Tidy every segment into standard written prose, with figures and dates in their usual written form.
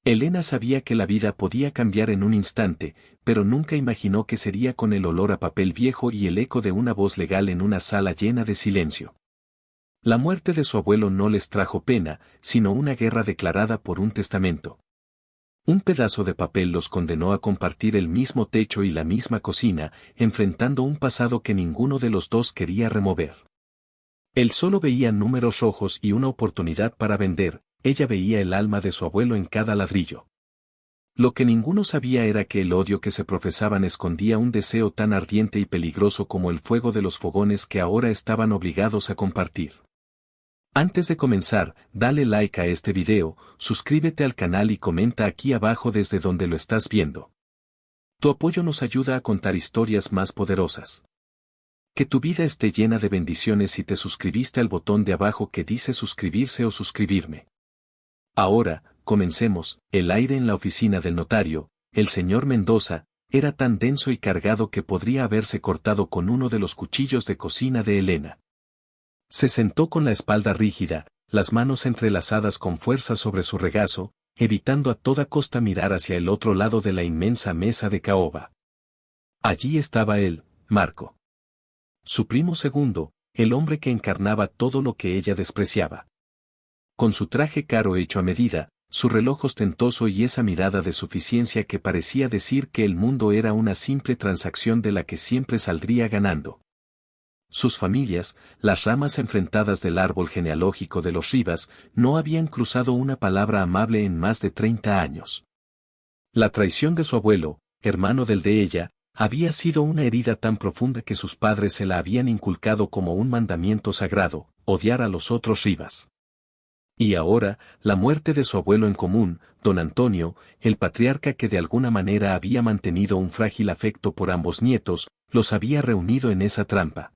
Elena sabía que la vida podía cambiar en un instante, pero nunca imaginó que sería con el olor a papel viejo y el eco de una voz legal en una sala llena de silencio. La muerte de su abuelo no les trajo pena, sino una guerra declarada por un testamento. Un pedazo de papel los condenó a compartir el mismo techo y la misma cocina, enfrentando un pasado que ninguno de los dos quería remover. Él solo veía números rojos y una oportunidad para vender, ella veía el alma de su abuelo en cada ladrillo. Lo que ninguno sabía era que el odio que se profesaban escondía un deseo tan ardiente y peligroso como el fuego de los fogones que ahora estaban obligados a compartir. Antes de comenzar, dale like a este video, suscríbete al canal y comenta aquí abajo desde donde lo estás viendo. Tu apoyo nos ayuda a contar historias más poderosas. Que tu vida esté llena de bendiciones si te suscribiste al botón de abajo que dice suscribirse o suscribirme. Ahora, comencemos. El aire en la oficina del notario, el señor Mendoza, era tan denso y cargado que podría haberse cortado con uno de los cuchillos de cocina de Elena. Se sentó con la espalda rígida, las manos entrelazadas con fuerza sobre su regazo, evitando a toda costa mirar hacia el otro lado de la inmensa mesa de caoba. Allí estaba él, Marco. Su primo segundo, el hombre que encarnaba todo lo que ella despreciaba. Con su traje caro hecho a medida, su reloj ostentoso y esa mirada de suficiencia que parecía decir que el mundo era una simple transacción de la que siempre saldría ganando. Sus familias, las ramas enfrentadas del árbol genealógico de los Rivas, no habían cruzado una palabra amable en más de 30 años. La traición de su abuelo, hermano del de ella, había sido una herida tan profunda que sus padres se la habían inculcado como un mandamiento sagrado, odiar a los otros Rivas. Y ahora, la muerte de su abuelo en común, don Antonio, el patriarca que de alguna manera había mantenido un frágil afecto por ambos nietos, los había reunido en esa trampa.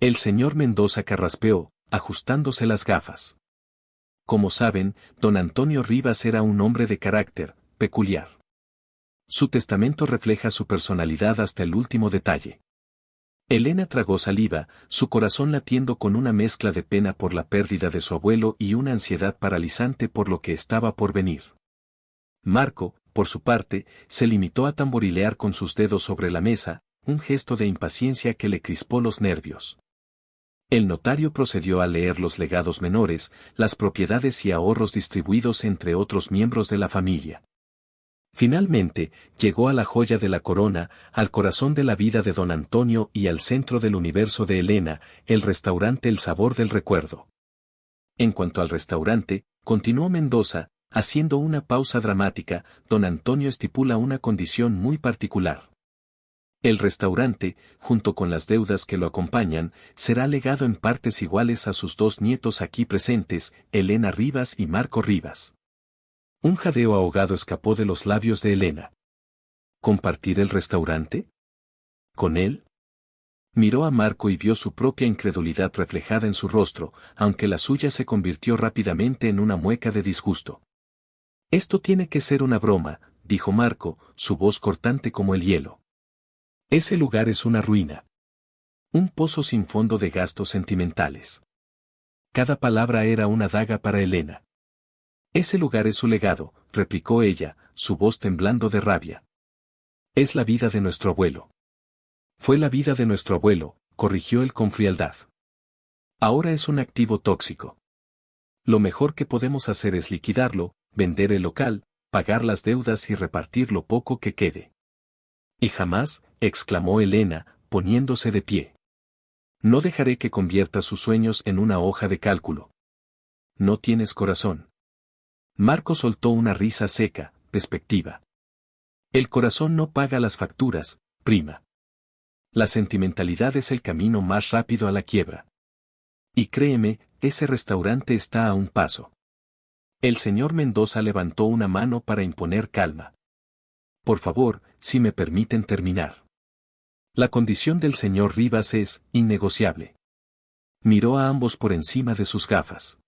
El señor Mendoza carraspeó, ajustándose las gafas. Como saben, don Antonio Rivas era un hombre de carácter peculiar. Su testamento refleja su personalidad hasta el último detalle. Elena tragó saliva, su corazón latiendo con una mezcla de pena por la pérdida de su abuelo y una ansiedad paralizante por lo que estaba por venir. Marco, por su parte, se limitó a tamborilear con sus dedos sobre la mesa, un gesto de impaciencia que le crispó los nervios. El notario procedió a leer los legados menores, las propiedades y ahorros distribuidos entre otros miembros de la familia. Finalmente, llegó a la joya de la corona, al corazón de la vida de don Antonio y al centro del universo de Elena, el restaurante El Sabor del Recuerdo. En cuanto al restaurante, continuó Mendoza, haciendo una pausa dramática, don Antonio estipula una condición muy particular. El restaurante, junto con las deudas que lo acompañan, será legado en partes iguales a sus dos nietos aquí presentes, Elena Rivas y Marco Rivas. Un jadeo ahogado escapó de los labios de Elena. ¿Compartir el restaurante? ¿Con él? Miró a Marco y vio su propia incredulidad reflejada en su rostro, aunque la suya se convirtió rápidamente en una mueca de disgusto. Esto tiene que ser una broma, dijo Marco, su voz cortante como el hielo. Ese lugar es una ruina. Un pozo sin fondo de gastos sentimentales. Cada palabra era una daga para Elena. Ese lugar es su legado, replicó ella, su voz temblando de rabia. Es la vida de nuestro abuelo. Fue la vida de nuestro abuelo, corrigió él con frialdad. Ahora es un activo tóxico. Lo mejor que podemos hacer es liquidarlo, vender el local, pagar las deudas y repartir lo poco que quede. Y jamás, exclamó Elena, poniéndose de pie. No dejaré que convierta sus sueños en una hoja de cálculo. No tienes corazón. Marco soltó una risa seca, despectiva. El corazón no paga las facturas, prima. La sentimentalidad es el camino más rápido a la quiebra. Y créeme, ese restaurante está a un paso. El señor Mendoza levantó una mano para imponer calma. Por favor, si me permiten terminar. La condición del señor Rivas es innegociable. Miró a ambos por encima de sus gafas.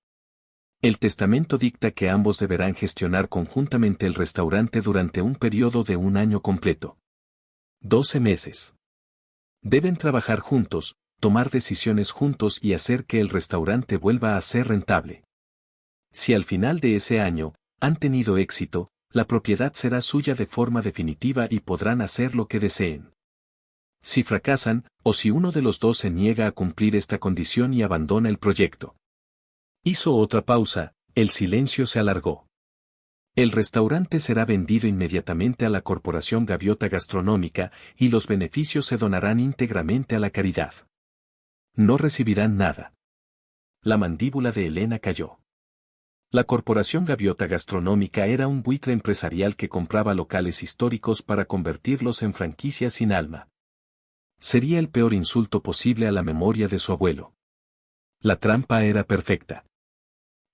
El testamento dicta que ambos deberán gestionar conjuntamente el restaurante durante un periodo de 1 año completo. 12 meses. Deben trabajar juntos, tomar decisiones juntos y hacer que el restaurante vuelva a ser rentable. Si al final de ese año, han tenido éxito, la propiedad será suya de forma definitiva y podrán hacer lo que deseen. Si fracasan, o si uno de los dos se niega a cumplir esta condición y abandona el proyecto. Hizo otra pausa, el silencio se alargó. El restaurante será vendido inmediatamente a la Corporación Gaviota Gastronómica y los beneficios se donarán íntegramente a la caridad. No recibirán nada. La mandíbula de Elena cayó. La Corporación Gaviota Gastronómica era un buitre empresarial que compraba locales históricos para convertirlos en franquicias sin alma. Sería el peor insulto posible a la memoria de su abuelo. La trampa era perfecta.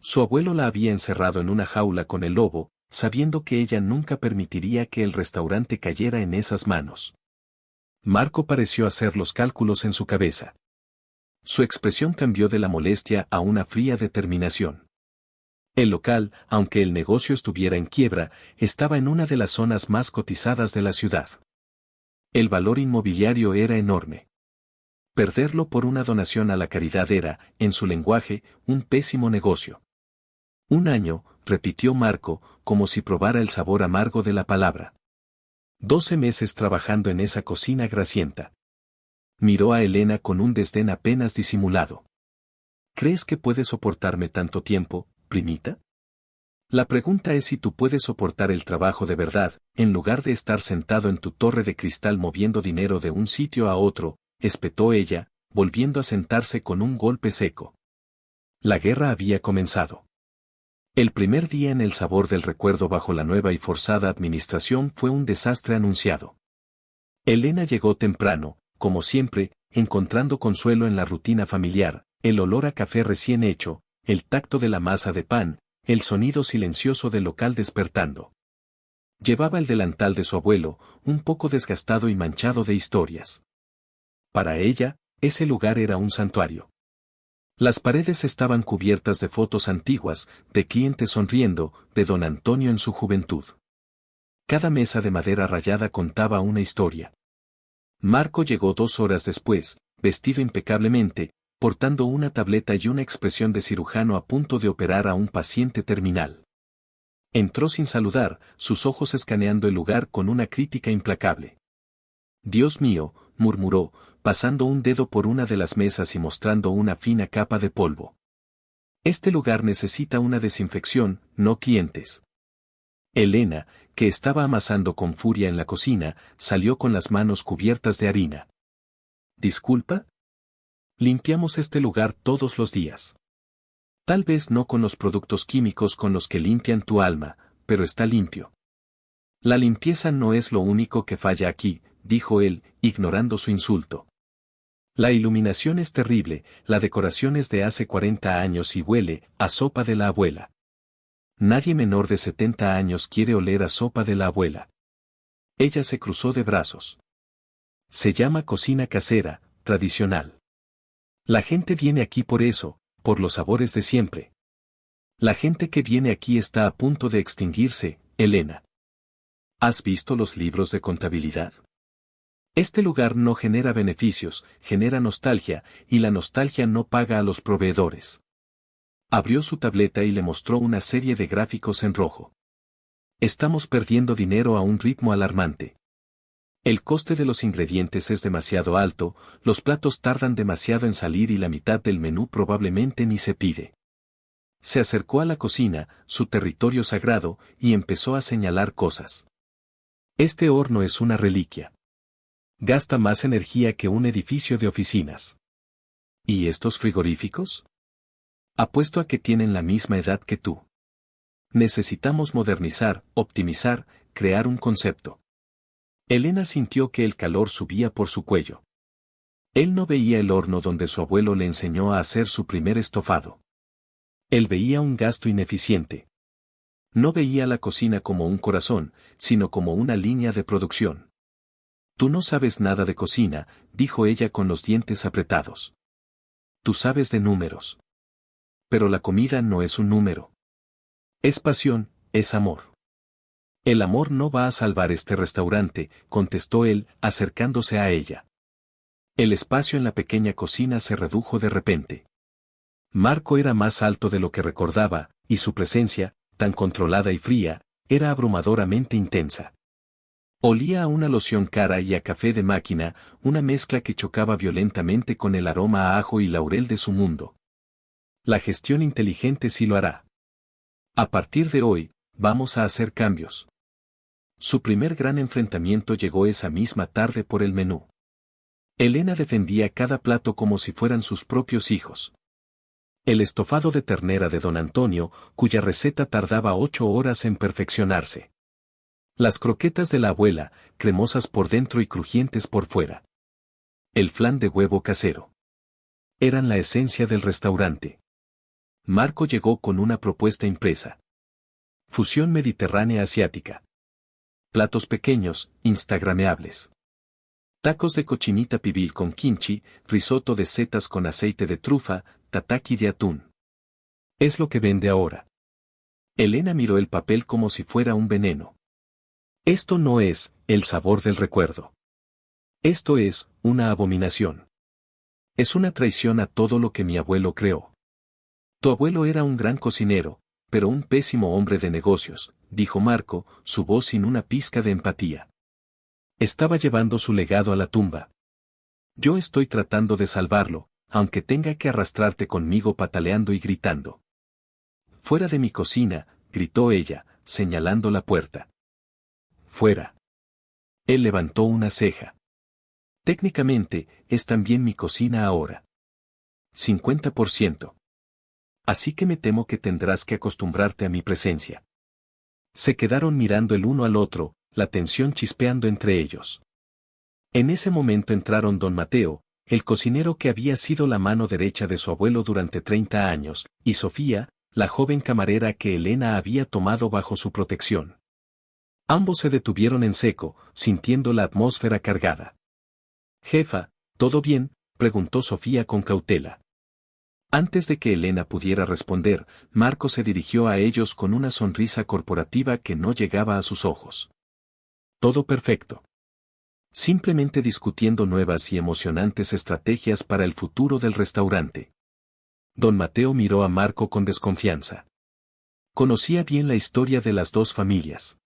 Su abuelo la había encerrado en una jaula con el lobo, sabiendo que ella nunca permitiría que el restaurante cayera en esas manos. Marco pareció hacer los cálculos en su cabeza. Su expresión cambió de la molestia a una fría determinación. El local, aunque el negocio estuviera en quiebra, estaba en una de las zonas más cotizadas de la ciudad. El valor inmobiliario era enorme. Perderlo por una donación a la caridad era, en su lenguaje, un pésimo negocio. 1 año, repitió Marco, como si probara el sabor amargo de la palabra. 12 meses trabajando en esa cocina grasienta. Miró a Elena con un desdén apenas disimulado. ¿Crees que puedes soportarme tanto tiempo, primita? La pregunta es si tú puedes soportar el trabajo de verdad, en lugar de estar sentado en tu torre de cristal moviendo dinero de un sitio a otro, espetó ella, volviendo a sentarse con un golpe seco. La guerra había comenzado. El primer día en el sabor del recuerdo bajo la nueva y forzada administración fue un desastre anunciado. Elena llegó temprano, como siempre, encontrando consuelo en la rutina familiar, el olor a café recién hecho, el tacto de la masa de pan, el sonido silencioso del local despertando. Llevaba el delantal de su abuelo, un poco desgastado y manchado de historias. Para ella, ese lugar era un santuario. Las paredes estaban cubiertas de fotos antiguas, de clientes sonriendo, de don Antonio en su juventud. Cada mesa de madera rayada contaba una historia. Marco llegó 2 horas después, vestido impecablemente, portando una tableta y una expresión de cirujano a punto de operar a un paciente terminal. Entró sin saludar, sus ojos escaneando el lugar con una crítica implacable. Dios mío, murmuró, pasando un dedo por una de las mesas y mostrando una fina capa de polvo. Este lugar necesita una desinfección, no clientes. Elena, que estaba amasando con furia en la cocina, salió con las manos cubiertas de harina. ¿Disculpa? Limpiamos este lugar todos los días. Tal vez no con los productos químicos con los que limpian tu alma, pero está limpio. La limpieza no es lo único que falla aquí, dijo él, ignorando su insulto. La iluminación es terrible, la decoración es de hace 40 años y huele a sopa de la abuela. Nadie menor de 70 años quiere oler a sopa de la abuela. Ella se cruzó de brazos. Se llama cocina casera, tradicional. La gente viene aquí por eso, por los sabores de siempre. La gente que viene aquí está a punto de extinguirse, Elena. ¿Has visto los libros de contabilidad? Este lugar no genera beneficios, genera nostalgia, y la nostalgia no paga a los proveedores. Abrió su tableta y le mostró una serie de gráficos en rojo. Estamos perdiendo dinero a un ritmo alarmante. El coste de los ingredientes es demasiado alto, los platos tardan demasiado en salir y la mitad del menú probablemente ni se pide. Se acercó a la cocina, su territorio sagrado, y empezó a señalar cosas. Este horno es una reliquia. Gasta más energía que un edificio de oficinas. ¿Y estos frigoríficos? Apuesto a que tienen la misma edad que tú. Necesitamos modernizar, optimizar, crear un concepto. Elena sintió que el calor subía por su cuello. Él no veía el horno donde su abuelo le enseñó a hacer su primer estofado. Él veía un gasto ineficiente. No veía la cocina como un corazón, sino como una línea de producción. Tú no sabes nada de cocina, dijo ella con los dientes apretados. Tú sabes de números. Pero la comida no es un número. Es pasión, es amor. El amor no va a salvar este restaurante, contestó él, acercándose a ella. El espacio en la pequeña cocina se redujo de repente. Marco era más alto de lo que recordaba, y su presencia, tan controlada y fría, era abrumadoramente intensa. Olía a una loción cara y a café de máquina, una mezcla que chocaba violentamente con el aroma a ajo y laurel de su mundo. La gestión inteligente sí lo hará. A partir de hoy, vamos a hacer cambios. Su primer gran enfrentamiento llegó esa misma tarde por el menú. Elena defendía cada plato como si fueran sus propios hijos. El estofado de ternera de don Antonio, cuya receta tardaba 8 horas en perfeccionarse. Las croquetas de la abuela, cremosas por dentro y crujientes por fuera. El flan de huevo casero. Eran la esencia del restaurante. Marco llegó con una propuesta impresa. Fusión mediterránea asiática. Platos pequeños, instagrameables. Tacos de cochinita pibil con kimchi, risotto de setas con aceite de trufa, tataki de atún. Es lo que vende ahora. Elena miró el papel como si fuera un veneno. Esto no es el sabor del recuerdo. Esto es una abominación. Es una traición a todo lo que mi abuelo creó. Tu abuelo era un gran cocinero, pero un pésimo hombre de negocios, dijo Marco, su voz sin una pizca de empatía. Estaba llevando su legado a la tumba. Yo estoy tratando de salvarlo, aunque tenga que arrastrarte conmigo pataleando y gritando. Fuera de mi cocina, gritó ella, señalando la puerta. Fuera. Él levantó una ceja. Técnicamente, es también mi cocina ahora. 50%. Así que me temo que tendrás que acostumbrarte a mi presencia. Se quedaron mirando el uno al otro, la tensión chispeando entre ellos. En ese momento entraron don Mateo, el cocinero que había sido la mano derecha de su abuelo durante 30 años, y Sofía, la joven camarera que Elena había tomado bajo su protección. Ambos se detuvieron en seco, sintiendo la atmósfera cargada. Jefa, ¿todo bien?, preguntó Sofía con cautela. Antes de que Elena pudiera responder, Marco se dirigió a ellos con una sonrisa corporativa que no llegaba a sus ojos. Todo perfecto. Simplemente discutiendo nuevas y emocionantes estrategias para el futuro del restaurante. Don Mateo miró a Marco con desconfianza. Conocía bien la historia de las dos familias.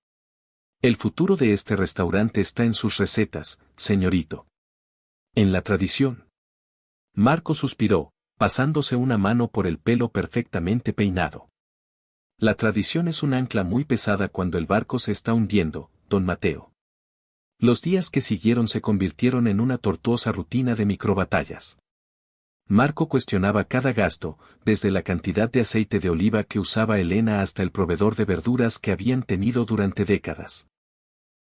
El futuro de este restaurante está en sus recetas, señorito. En la tradición. Marco suspiró, pasándose una mano por el pelo perfectamente peinado. La tradición es un ancla muy pesada cuando el barco se está hundiendo, don Mateo. Los días que siguieron se convirtieron en una tortuosa rutina de microbatallas. Marco cuestionaba cada gasto, desde la cantidad de aceite de oliva que usaba Elena hasta el proveedor de verduras que habían tenido durante décadas.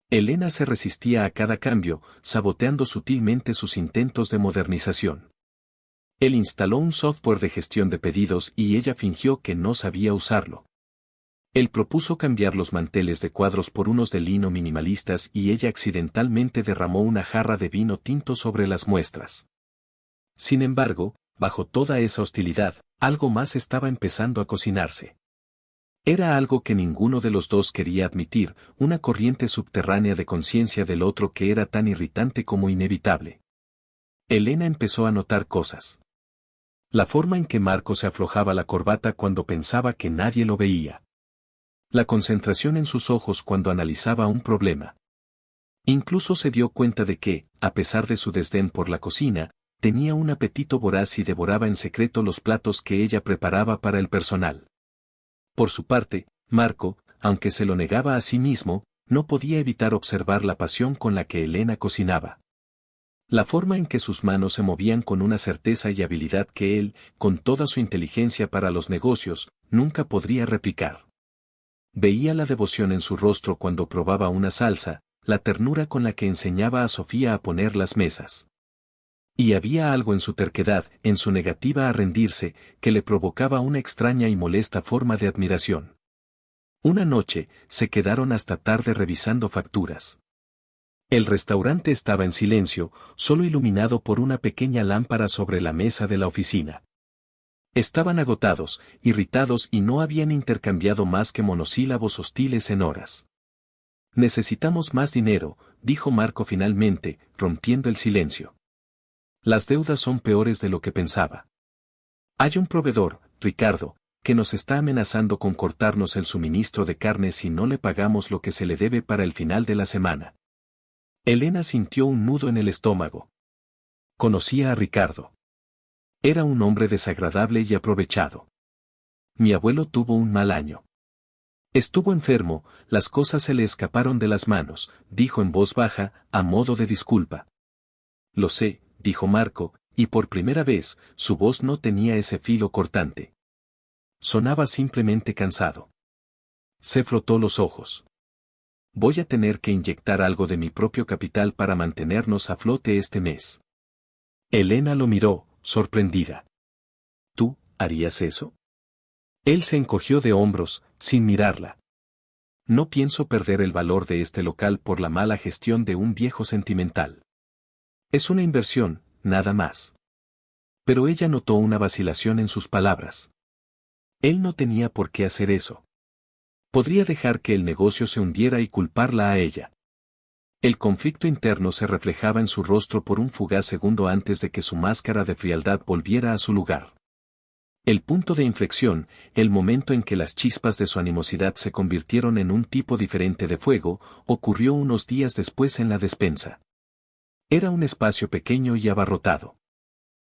Elena se resistía a cada cambio, saboteando sutilmente sus intentos de modernización. Él instaló un software de gestión de pedidos y ella fingió que no sabía usarlo. Él propuso cambiar los manteles de cuadros por unos de lino minimalistas y ella accidentalmente derramó una jarra de vino tinto sobre las muestras. Sin embargo, bajo toda esa hostilidad, algo más estaba empezando a cocinarse. Era algo que ninguno de los dos quería admitir, una corriente subterránea de conciencia del otro que era tan irritante como inevitable. Elena empezó a notar cosas. La forma en que Marco se aflojaba la corbata cuando pensaba que nadie lo veía. La concentración en sus ojos cuando analizaba un problema. Incluso se dio cuenta de que, a pesar de su desdén por la cocina, tenía un apetito voraz y devoraba en secreto los platos que ella preparaba para el personal. Por su parte, Marco, aunque se lo negaba a sí mismo, no podía evitar observar la pasión con la que Elena cocinaba. La forma en que sus manos se movían con una certeza y habilidad que él, con toda su inteligencia para los negocios, nunca podría replicar. Veía la devoción en su rostro cuando probaba una salsa, la ternura con la que enseñaba a Sofía a poner las mesas. Y había algo en su terquedad, en su negativa a rendirse, que le provocaba una extraña y molesta forma de admiración. Una noche, se quedaron hasta tarde revisando facturas. El restaurante estaba en silencio, solo iluminado por una pequeña lámpara sobre la mesa de la oficina. Estaban agotados, irritados y no habían intercambiado más que monosílabos hostiles en horas. Necesitamos más dinero, dijo Marco finalmente, rompiendo el silencio. Las deudas son peores de lo que pensaba. Hay un proveedor, Ricardo, que nos está amenazando con cortarnos el suministro de carne si no le pagamos lo que se le debe para el final de la semana. Elena sintió un nudo en el estómago. Conocía a Ricardo. Era un hombre desagradable y aprovechado. Mi abuelo tuvo un mal año. Estuvo enfermo, las cosas se le escaparon de las manos, dijo en voz baja, a modo de disculpa. Lo sé, dijo Marco, y por primera vez, su voz no tenía ese filo cortante. Sonaba simplemente cansado. Se frotó los ojos. Voy a tener que inyectar algo de mi propio capital para mantenernos a flote este mes. Elena lo miró, sorprendida. ¿Tú, harías eso? Él se encogió de hombros, sin mirarla. No pienso perder el valor de este local por la mala gestión de un viejo sentimental. Es una inversión, nada más. Pero ella notó una vacilación en sus palabras. Él no tenía por qué hacer eso. Podría dejar que el negocio se hundiera y culparla a ella. El conflicto interno se reflejaba en su rostro por un fugaz segundo antes de que su máscara de frialdad volviera a su lugar. El punto de inflexión, el momento en que las chispas de su animosidad se convirtieron en un tipo diferente de fuego, ocurrió unos días después en la despensa. Era un espacio pequeño y abarrotado.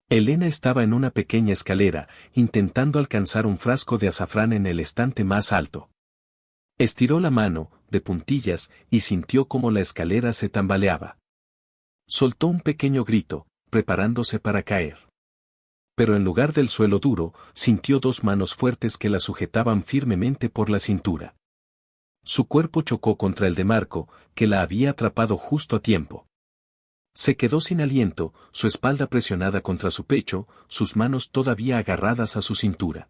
Elena estaba en una pequeña escalera, intentando alcanzar un frasco de azafrán en el estante más alto. Estiró la mano, de puntillas, y sintió cómo la escalera se tambaleaba. Soltó un pequeño grito, preparándose para caer. Pero en lugar del suelo duro, sintió dos manos fuertes que la sujetaban firmemente por la cintura. Su cuerpo chocó contra el de Marco, que la había atrapado justo a tiempo. Se quedó sin aliento, su espalda presionada contra su pecho, sus manos todavía agarradas a su cintura.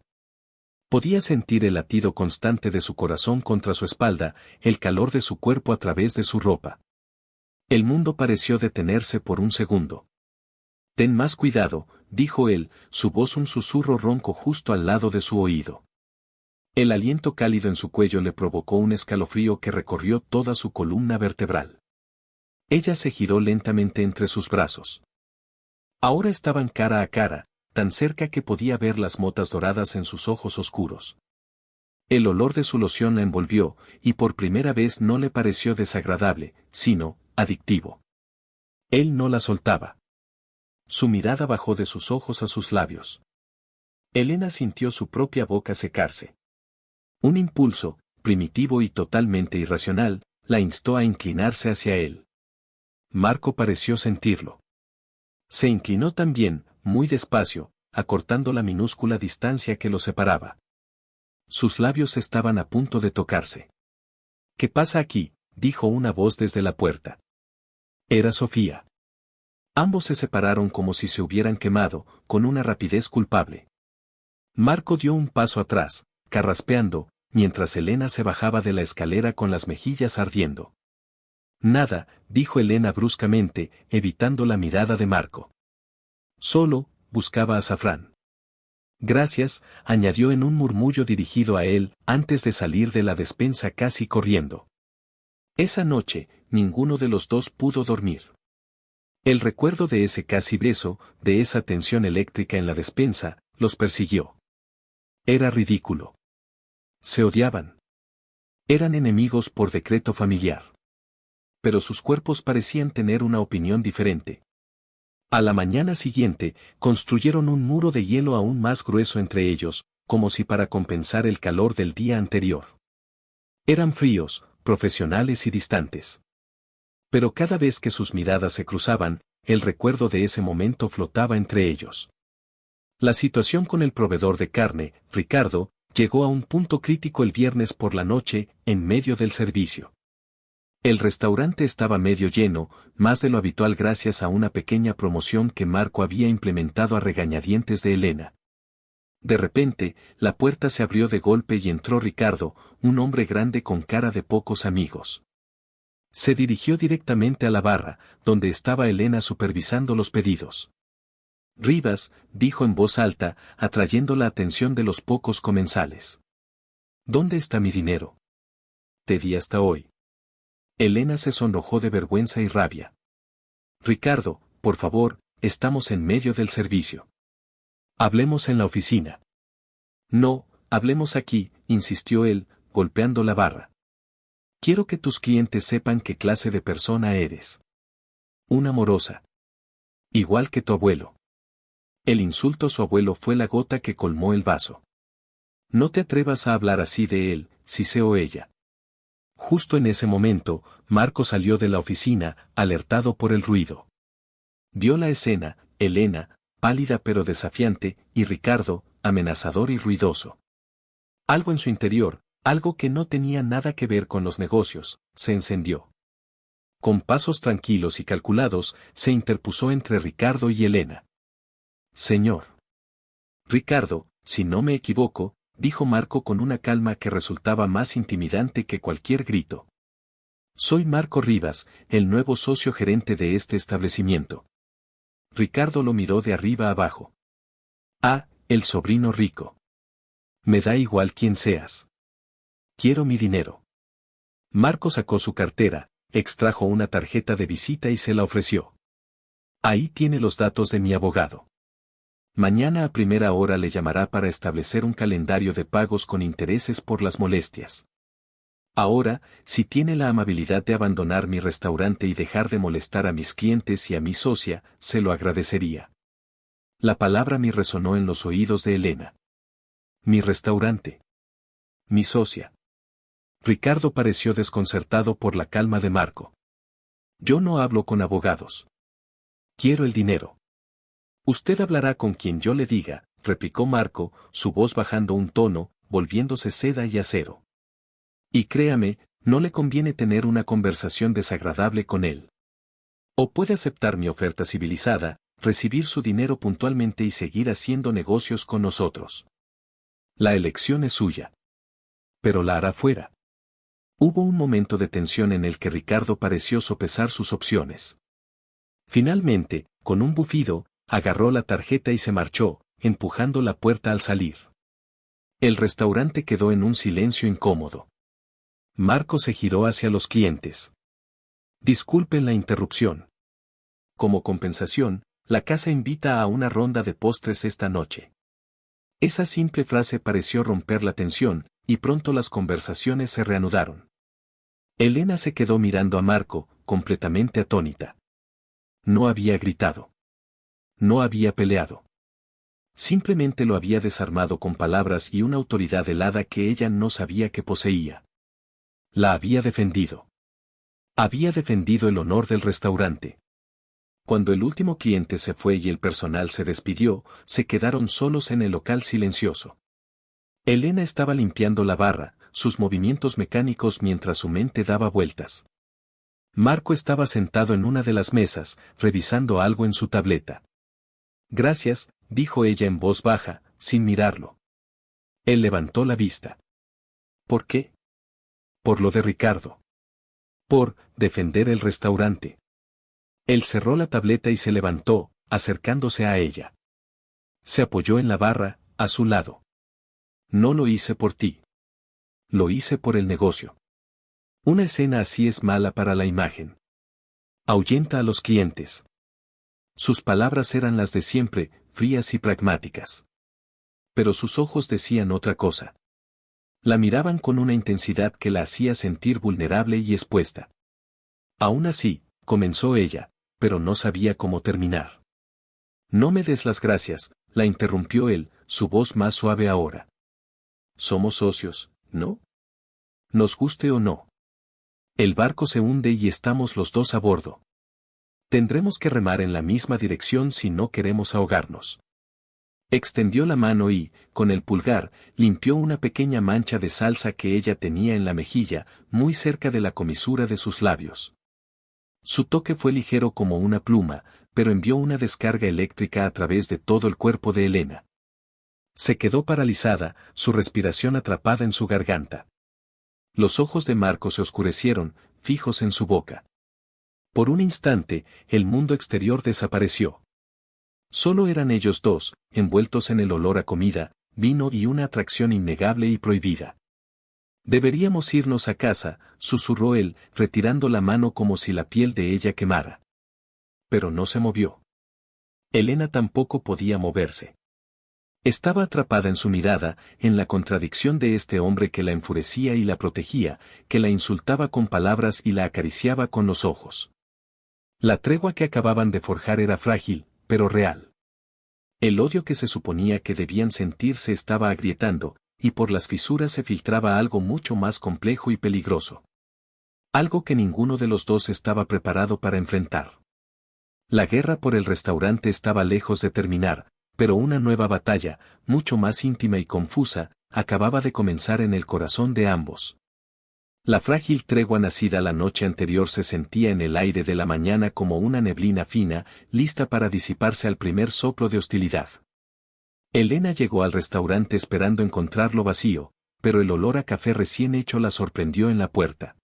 Podía sentir el latido constante de su corazón contra su espalda, el calor de su cuerpo a través de su ropa. El mundo pareció detenerse por un segundo. Ten más cuidado, dijo él, su voz un susurro ronco justo al lado de su oído. El aliento cálido en su cuello le provocó un escalofrío que recorrió toda su columna vertebral. Ella se giró lentamente entre sus brazos. Ahora estaban cara a cara, tan cerca que podía ver las motas doradas en sus ojos oscuros. El olor de su loción la envolvió, y por primera vez no le pareció desagradable, sino adictivo. Él no la soltaba. Su mirada bajó de sus ojos a sus labios. Elena sintió su propia boca secarse. Un impulso, primitivo y totalmente irracional, la instó a inclinarse hacia él. Marco pareció sentirlo. Se inclinó también, muy despacio, acortando la minúscula distancia que los separaba. Sus labios estaban a punto de tocarse. ¿Qué pasa aquí?, dijo una voz desde la puerta. Era Sofía. Ambos se separaron como si se hubieran quemado, con una rapidez culpable. Marco dio un paso atrás, carraspeando, mientras Elena se bajaba de la escalera con las mejillas ardiendo. Nada, dijo Elena bruscamente, evitando la mirada de Marco. Solo, buscaba azafrán. Gracias, añadió en un murmullo dirigido a él, antes de salir de la despensa casi corriendo. Esa noche, ninguno de los dos pudo dormir. El recuerdo de ese casi beso, de esa tensión eléctrica en la despensa, los persiguió. Era ridículo. Se odiaban. Eran enemigos por decreto familiar. Pero sus cuerpos parecían tener una opinión diferente. A la mañana siguiente, construyeron un muro de hielo aún más grueso entre ellos, como si para compensar el calor del día anterior. Eran fríos, profesionales y distantes. Pero cada vez que sus miradas se cruzaban, el recuerdo de ese momento flotaba entre ellos. La situación con el proveedor de carne, Ricardo, llegó a un punto crítico el viernes por la noche, en medio del servicio. El restaurante estaba medio lleno, más de lo habitual gracias a una pequeña promoción que Marco había implementado a regañadientes de Elena. De repente, la puerta se abrió de golpe y entró Ricardo, un hombre grande con cara de pocos amigos. Se dirigió directamente a la barra, donde estaba Elena supervisando los pedidos. Rivas, dijo en voz alta, atrayendo la atención de los pocos comensales. ¿Dónde está mi dinero? Te di hasta hoy. Elena se sonrojó de vergüenza y rabia. Ricardo, por favor, estamos en medio del servicio. Hablemos en la oficina. No, hablemos aquí, insistió él, golpeando la barra. Quiero que tus clientes sepan qué clase de persona eres. Una morosa. Igual que tu abuelo. El insulto a su abuelo fue la gota que colmó el vaso. No te atrevas a hablar así de él, siseó ella. Justo en ese momento, Marco salió de la oficina, alertado por el ruido. Vio la escena, Elena, pálida pero desafiante, y Ricardo, amenazador y ruidoso. Algo en su interior, algo que no tenía nada que ver con los negocios, se encendió. Con pasos tranquilos y calculados, se interpuso entre Ricardo y Elena. Señor. Ricardo, si no me equivoco, dijo Marco con una calma que resultaba más intimidante que cualquier grito. Soy Marco Rivas, el nuevo socio gerente de este establecimiento. Ricardo lo miró de arriba abajo. Ah, el sobrino rico. Me da igual quién seas. Quiero mi dinero. Marco sacó su cartera, extrajo una tarjeta de visita y se la ofreció. Ahí tiene los datos de mi abogado. Mañana a primera hora le llamará para establecer un calendario de pagos con intereses por las molestias. Ahora, si tiene la amabilidad de abandonar mi restaurante y dejar de molestar a mis clientes y a mi socia, se lo agradecería. La palabra mi resonó en los oídos de Elena. Mi restaurante. Mi socia. Ricardo pareció desconcertado por la calma de Marco. Yo no hablo con abogados. Quiero el dinero. Usted hablará con quien yo le diga, replicó Marco, su voz bajando un tono, volviéndose seda y acero. Y créame, no le conviene tener una conversación desagradable con él. O puede aceptar mi oferta civilizada, recibir su dinero puntualmente y seguir haciendo negocios con nosotros. La elección es suya. Pero la hará fuera. Hubo un momento de tensión en el que Ricardo pareció sopesar sus opciones. Finalmente, con un bufido, agarró la tarjeta y se marchó, empujando la puerta al salir. El restaurante quedó en un silencio incómodo. Marco se giró hacia los clientes. Disculpen la interrupción. Como compensación, la casa invita a una ronda de postres esta noche. Esa simple frase pareció romper la tensión, y pronto las conversaciones se reanudaron. Elena se quedó mirando a Marco, completamente atónita. No había gritado. No había peleado. Simplemente lo había desarmado con palabras y una autoridad helada que ella no sabía que poseía. La había defendido. Había defendido el honor del restaurante. Cuando el último cliente se fue y el personal se despidió, se quedaron solos en el local silencioso. Elena estaba limpiando la barra, sus movimientos mecánicos mientras su mente daba vueltas. Marco estaba sentado en una de las mesas, revisando algo en su tableta. Gracias, dijo ella en voz baja, sin mirarlo. Él levantó la vista. ¿Por qué? Por lo de Ricardo. Por defender el restaurante. Él cerró la tableta y se levantó, acercándose a ella. Se apoyó en la barra, a su lado. No lo hice por ti. Lo hice por el negocio. Una escena así es mala para la imagen. Ahuyenta a los clientes. Sus palabras eran las de siempre, frías y pragmáticas. Pero sus ojos decían otra cosa. La miraban con una intensidad que la hacía sentir vulnerable y expuesta. Aún así, comenzó ella, pero no sabía cómo terminar. No me des las gracias, la interrumpió él, su voz más suave ahora. Somos socios, ¿no? Nos guste o no. El barco se hunde y estamos los dos a bordo. Tendremos que remar en la misma dirección si no queremos ahogarnos. Extendió la mano y, con el pulgar, limpió una pequeña mancha de salsa que ella tenía en la mejilla, muy cerca de la comisura de sus labios. Su toque fue ligero como una pluma, pero envió una descarga eléctrica a través de todo el cuerpo de Elena. Se quedó paralizada, su respiración atrapada en su garganta. Los ojos de Marco se oscurecieron, fijos en su boca. Por un instante, el mundo exterior desapareció. Solo eran ellos dos, envueltos en el olor a comida, vino y una atracción innegable y prohibida. Deberíamos irnos a casa, susurró él, retirando la mano como si la piel de ella quemara. Pero no se movió. Elena tampoco podía moverse. Estaba atrapada en su mirada, en la contradicción de este hombre que la enfurecía y la protegía, que la insultaba con palabras y la acariciaba con los ojos. La tregua que acababan de forjar era frágil, pero real. El odio que se suponía que debían sentir se estaba agrietando, y por las fisuras se filtraba algo mucho más complejo y peligroso. Algo que ninguno de los dos estaba preparado para enfrentar. La guerra por el restaurante estaba lejos de terminar, pero una nueva batalla, mucho más íntima y confusa, acababa de comenzar en el corazón de ambos. La frágil tregua nacida la noche anterior se sentía en el aire de la mañana como una neblina fina, lista para disiparse al primer soplo de hostilidad. Elena llegó al restaurante esperando encontrarlo vacío, pero el olor a café recién hecho la sorprendió en la puerta.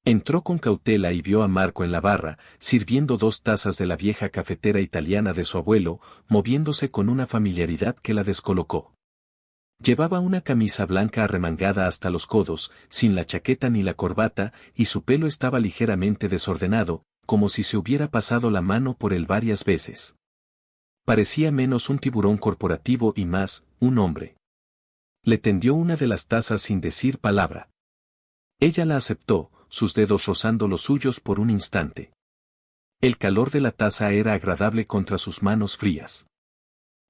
Entró con cautela y vio a Marco en la barra, sirviendo 2 tazas de la vieja cafetera italiana de su abuelo, moviéndose con una familiaridad que la descolocó. Llevaba una camisa blanca arremangada hasta los codos, sin la chaqueta ni la corbata, y su pelo estaba ligeramente desordenado, como si se hubiera pasado la mano por él varias veces. Parecía menos un tiburón corporativo y más, un hombre. Le tendió una de las tazas sin decir palabra. Ella la aceptó, sus dedos rozando los suyos por un instante. El calor de la taza era agradable contra sus manos frías.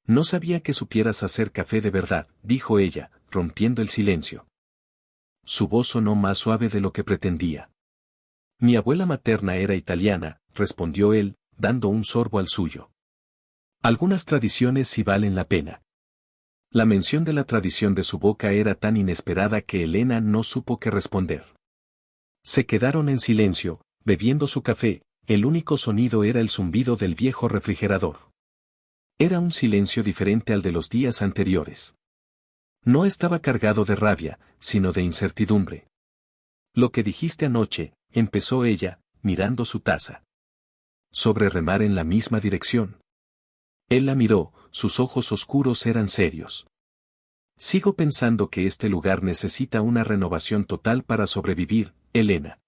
No sabía que supieras hacer café de verdad, dijo ella, rompiendo el silencio. Su voz sonó más suave de lo que pretendía. Mi abuela materna era italiana, respondió él, dando un sorbo al suyo. Algunas tradiciones sí valen la pena. La mención de la tradición de su boca era tan inesperada que Elena no supo qué responder. Se quedaron en silencio, bebiendo su café, el único sonido era el zumbido del viejo refrigerador. Era un silencio diferente al de los días anteriores. No estaba cargado de rabia, sino de incertidumbre. Lo que dijiste anoche, empezó ella, mirando su taza. Sobre remar en la misma dirección. Él la miró, sus ojos oscuros eran serios. Sigo pensando que este lugar necesita una renovación total para sobrevivir, Elena.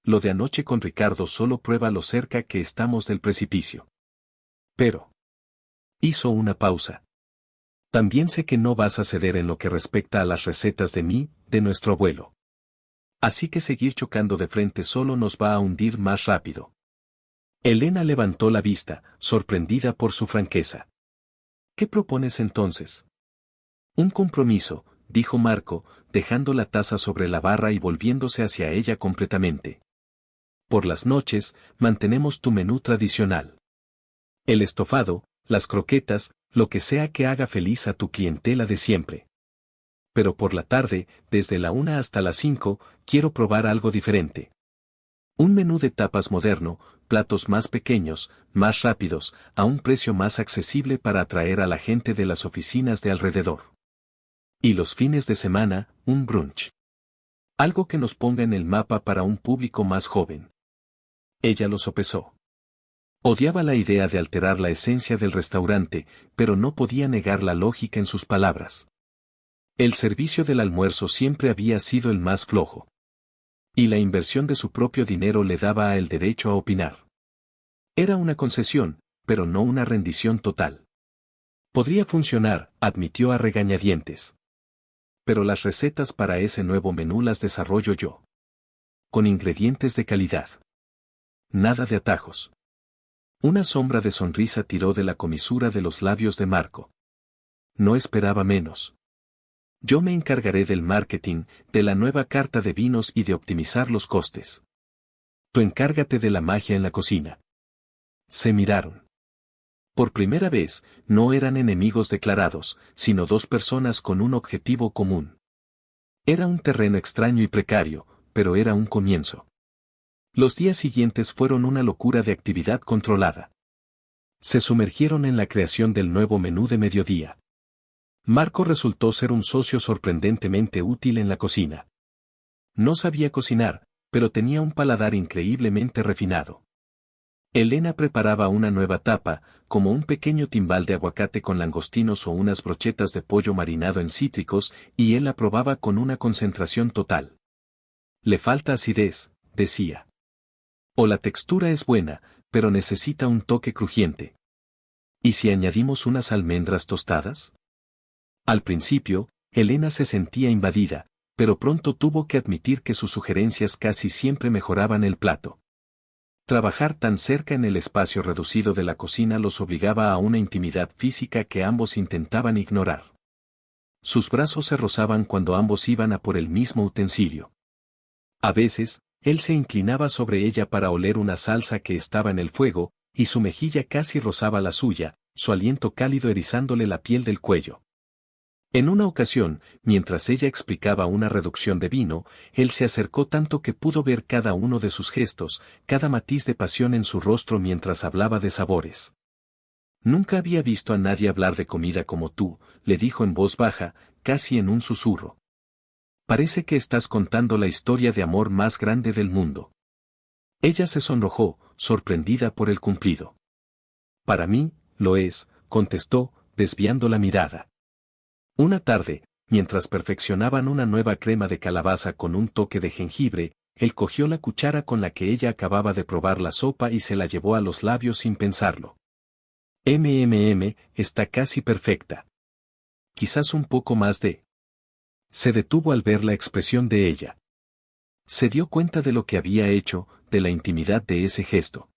Lo de anoche con Ricardo solo prueba lo cerca que estamos del precipicio. Pero. Hizo una pausa. También sé que no vas a ceder en lo que respecta a las recetas de nuestro abuelo. Así que seguir chocando de frente solo nos va a hundir más rápido. Elena levantó la vista, sorprendida por su franqueza. ¿Qué propones entonces? Un compromiso, dijo Marco, dejando la taza sobre la barra y volviéndose hacia ella completamente. Por las noches, mantenemos tu menú tradicional. El estofado, las croquetas, lo que sea que haga feliz a tu clientela de siempre. Pero por la tarde, desde la 1 hasta las 5, quiero probar algo diferente. Un menú de tapas moderno, platos más pequeños, más rápidos, a un precio más accesible para atraer a la gente de las oficinas de alrededor. Y los fines de semana, un brunch. Algo que nos ponga en el mapa para un público más joven. Ella lo sopesó. Odiaba la idea de alterar la esencia del restaurante, pero no podía negar la lógica en sus palabras. El servicio del almuerzo siempre había sido el más flojo. Y la inversión de su propio dinero le daba el derecho a opinar. Era una concesión, pero no una rendición total. Podría funcionar, admitió a regañadientes. Pero las recetas para ese nuevo menú las desarrollo yo. Con ingredientes de calidad. Nada de atajos. Una sombra de sonrisa tiró de la comisura de los labios de Marco. No esperaba menos. Yo me encargaré del marketing, de la nueva carta de vinos y de optimizar los costes. Tú encárgate de la magia en la cocina. Se miraron. Por primera vez, no eran enemigos declarados, sino 2 personas con un objetivo común. Era un terreno extraño y precario, pero era un comienzo. Los días siguientes fueron una locura de actividad controlada. Se sumergieron en la creación del nuevo menú de mediodía. Marco resultó ser un socio sorprendentemente útil en la cocina. No sabía cocinar, pero tenía un paladar increíblemente refinado. Elena preparaba una nueva tapa, como un pequeño timbal de aguacate con langostinos o unas brochetas de pollo marinado en cítricos, y él la probaba con una concentración total. Le falta acidez, decía. O la textura es buena, pero necesita un toque crujiente. ¿Y si añadimos unas almendras tostadas? Al principio, Elena se sentía invadida, pero pronto tuvo que admitir que sus sugerencias casi siempre mejoraban el plato. Trabajar tan cerca en el espacio reducido de la cocina los obligaba a una intimidad física que ambos intentaban ignorar. Sus brazos se rozaban cuando ambos iban a por el mismo utensilio. A veces, él se inclinaba sobre ella para oler una salsa que estaba en el fuego, y su mejilla casi rozaba la suya, su aliento cálido erizándole la piel del cuello. En una ocasión, mientras ella explicaba una reducción de vino, él se acercó tanto que pudo ver cada uno de sus gestos, cada matiz de pasión en su rostro mientras hablaba de sabores. Nunca había visto a nadie hablar de comida como tú, le dijo en voz baja, casi en un susurro. Parece que estás contando la historia de amor más grande del mundo. Ella se sonrojó, sorprendida por el cumplido. Para mí, lo es, contestó, desviando la mirada. Una tarde, mientras perfeccionaban una nueva crema de calabaza con un toque de jengibre, él cogió la cuchara con la que ella acababa de probar la sopa y se la llevó a los labios sin pensarlo. Está casi perfecta. Quizás un poco más de... Se detuvo al ver la expresión de ella. Se dio cuenta de lo que había hecho, de la intimidad de ese gesto.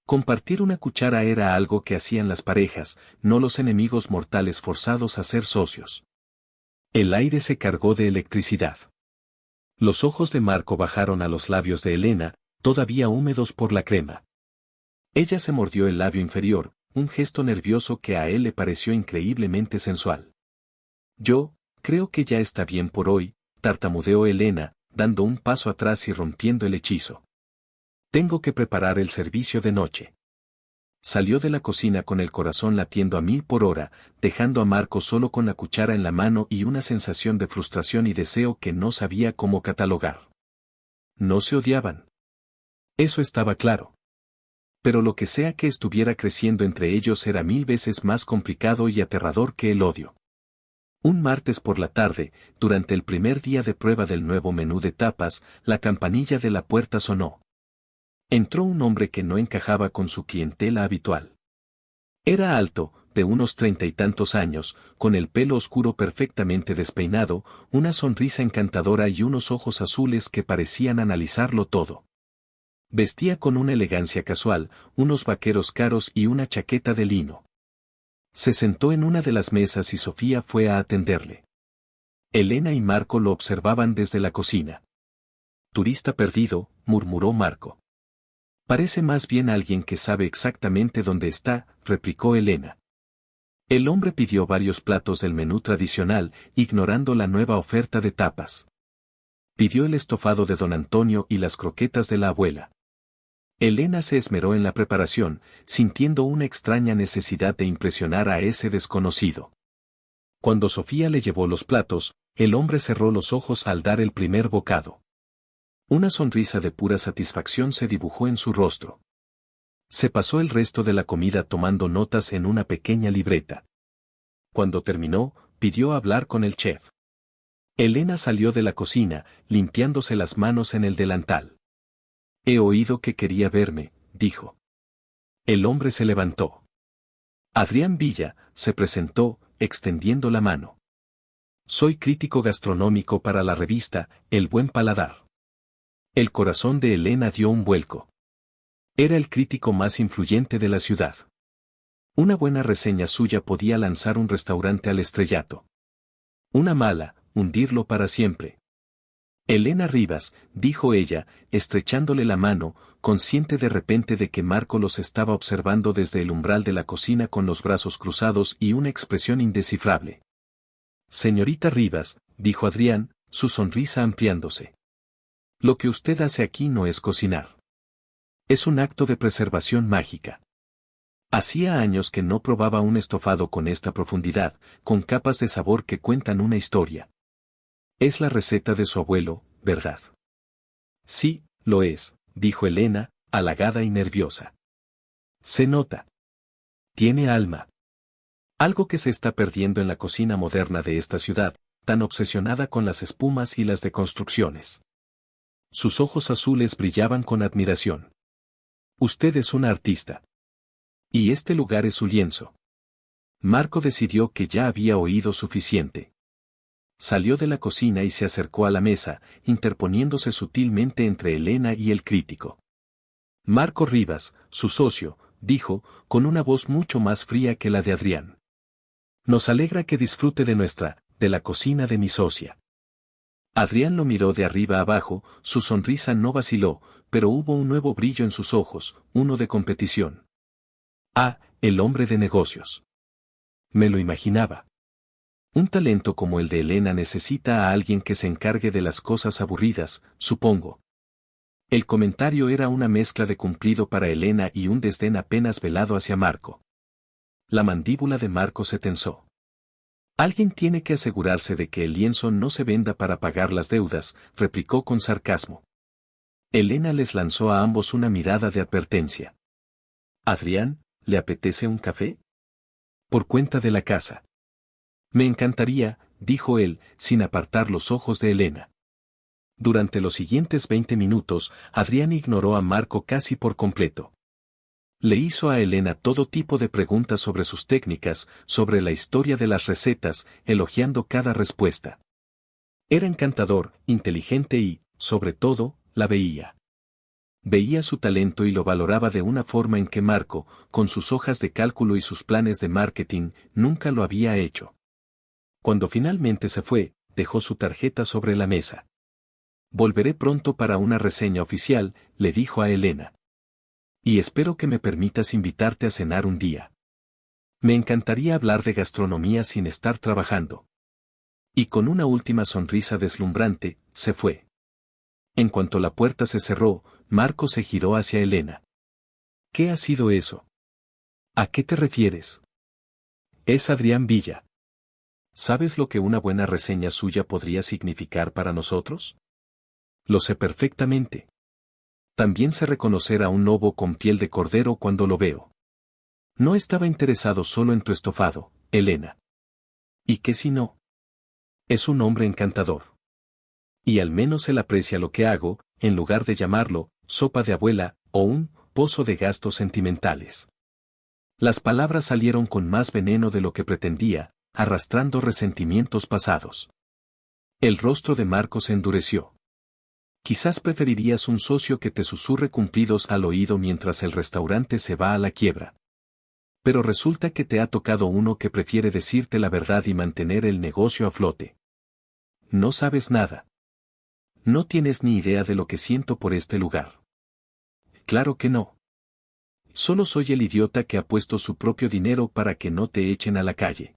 Compartir una cuchara era algo que hacían las parejas, no los enemigos mortales forzados a ser socios. El aire se cargó de electricidad. Los ojos de Marco bajaron a los labios de Elena, todavía húmedos por la crema. Ella se mordió el labio inferior, un gesto nervioso que a él le pareció increíblemente sensual. Yo, creo que ya está bien por hoy, tartamudeó Elena, dando un paso atrás y rompiendo el hechizo. Tengo que preparar el servicio de noche. Salió de la cocina con el corazón latiendo a 1000 por hora, dejando a Marco solo con la cuchara en la mano y una sensación de frustración y deseo que no sabía cómo catalogar. No se odiaban. Eso estaba claro. Pero lo que sea que estuviera creciendo entre ellos era 1000 veces más complicado y aterrador que el odio. Un martes por la tarde, durante el primer día de prueba del nuevo menú de tapas, la campanilla de la puerta sonó. Entró un hombre que no encajaba con su clientela habitual. Era alto, de unos 30 y tantos años, con el pelo oscuro perfectamente despeinado, una sonrisa encantadora y unos ojos azules que parecían analizarlo todo. Vestía con una elegancia casual, unos vaqueros caros y una chaqueta de lino. Se sentó en una de las mesas y Sofía fue a atenderle. Elena y Marco lo observaban desde la cocina. Turista perdido, murmuró Marco. Parece más bien alguien que sabe exactamente dónde está, replicó Elena. El hombre pidió varios platos del menú tradicional, ignorando la nueva oferta de tapas. Pidió el estofado de don Antonio y las croquetas de la abuela. Elena se esmeró en la preparación, sintiendo una extraña necesidad de impresionar a ese desconocido. Cuando Sofía le llevó los platos, el hombre cerró los ojos al dar el primer bocado. Una sonrisa de pura satisfacción se dibujó en su rostro. Se pasó el resto de la comida tomando notas en una pequeña libreta. Cuando terminó, pidió hablar con el chef. Elena salió de la cocina, limpiándose las manos en el delantal. He oído que quería verme, dijo. El hombre se levantó. Adrián Villa, se presentó, extendiendo la mano. Soy crítico gastronómico para la revista El Buen Paladar. El corazón de Elena dio un vuelco. Era el crítico más influyente de la ciudad. Una buena reseña suya podía lanzar un restaurante al estrellato. Una mala, hundirlo para siempre. Elena Rivas, dijo ella, estrechándole la mano, consciente de repente de que Marco los estaba observando desde el umbral de la cocina con los brazos cruzados y una expresión indescifrable. Señorita Rivas, dijo Adrián, su sonrisa ampliándose. Lo que usted hace aquí no es cocinar. Es un acto de preservación mágica. Hacía años que no probaba un estofado con esta profundidad, con capas de sabor que cuentan una historia. Es la receta de su abuelo, ¿verdad? Sí, lo es, dijo Elena, halagada y nerviosa. Se nota. Tiene alma. Algo que se está perdiendo en la cocina moderna de esta ciudad, tan obsesionada con las espumas y las deconstrucciones. Sus ojos azules brillaban con admiración. Usted es una artista. Y este lugar es su lienzo. Marco decidió que ya había oído suficiente. Salió de la cocina y se acercó a la mesa, interponiéndose sutilmente entre Elena y el crítico. Marco Rivas, su socio, dijo, con una voz mucho más fría que la de Adrián. Nos alegra que disfrute de la cocina de mi socia. Adrián lo miró de arriba abajo, su sonrisa no vaciló, pero hubo un nuevo brillo en sus ojos, uno de competición. Ah, el hombre de negocios. Me lo imaginaba. Un talento como el de Elena necesita a alguien que se encargue de las cosas aburridas, supongo. El comentario era una mezcla de cumplido para Elena y un desdén apenas velado hacia Marco. La mandíbula de Marco se tensó. Alguien tiene que asegurarse de que el lienzo no se venda para pagar las deudas, replicó con sarcasmo. Elena les lanzó a ambos una mirada de advertencia. Adrián, ¿le apetece un café? Por cuenta de la casa. Me encantaría, dijo él, sin apartar los ojos de Elena. Durante los siguientes 20 minutos, Adrián ignoró a Marco casi por completo. Le hizo a Elena todo tipo de preguntas sobre sus técnicas, sobre la historia de las recetas, elogiando cada respuesta. Era encantador, inteligente y, sobre todo, la veía. Veía su talento y lo valoraba de una forma en que Marco, con sus hojas de cálculo y sus planes de marketing, nunca lo había hecho. Cuando finalmente se fue, dejó su tarjeta sobre la mesa. Volveré pronto para una reseña oficial, le dijo a Elena. Y espero que me permitas invitarte a cenar un día. Me encantaría hablar de gastronomía sin estar trabajando. Y con una última sonrisa deslumbrante, se fue. En cuanto la puerta se cerró, Marco se giró hacia Elena. ¿Qué ha sido eso? ¿A qué te refieres? Es Adrián Villa. ¿Sabes lo que una buena reseña suya podría significar para nosotros? Lo sé perfectamente. También sé reconocer a un lobo con piel de cordero cuando lo veo. No estaba interesado solo en tu estofado, Elena. ¿Y qué si no? Es un hombre encantador. Y al menos él aprecia lo que hago, en lugar de llamarlo sopa de abuela o un pozo de gastos sentimentales. Las palabras salieron con más veneno de lo que pretendía, arrastrando resentimientos pasados. El rostro de Marco se endureció. Quizás preferirías un socio que te susurre cumplidos al oído mientras el restaurante se va a la quiebra. Pero resulta que te ha tocado uno que prefiere decirte la verdad y mantener el negocio a flote. No sabes nada. No tienes ni idea de lo que siento por este lugar. Claro que no. Solo soy el idiota que ha puesto su propio dinero para que no te echen a la calle.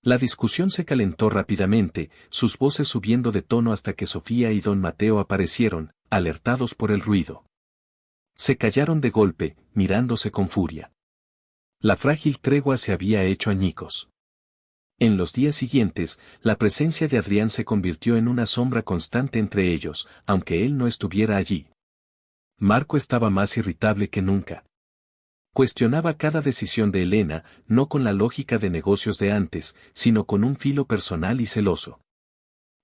La discusión se calentó rápidamente, sus voces subiendo de tono hasta que Sofía y don Mateo aparecieron, alertados por el ruido. Se callaron de golpe, mirándose con furia. La frágil tregua se había hecho añicos. En los días siguientes, la presencia de Adrián se convirtió en una sombra constante entre ellos, aunque él no estuviera allí. Marco estaba más irritable que nunca. Cuestionaba cada decisión de Elena, no con la lógica de negocios de antes, sino con un filo personal y celoso.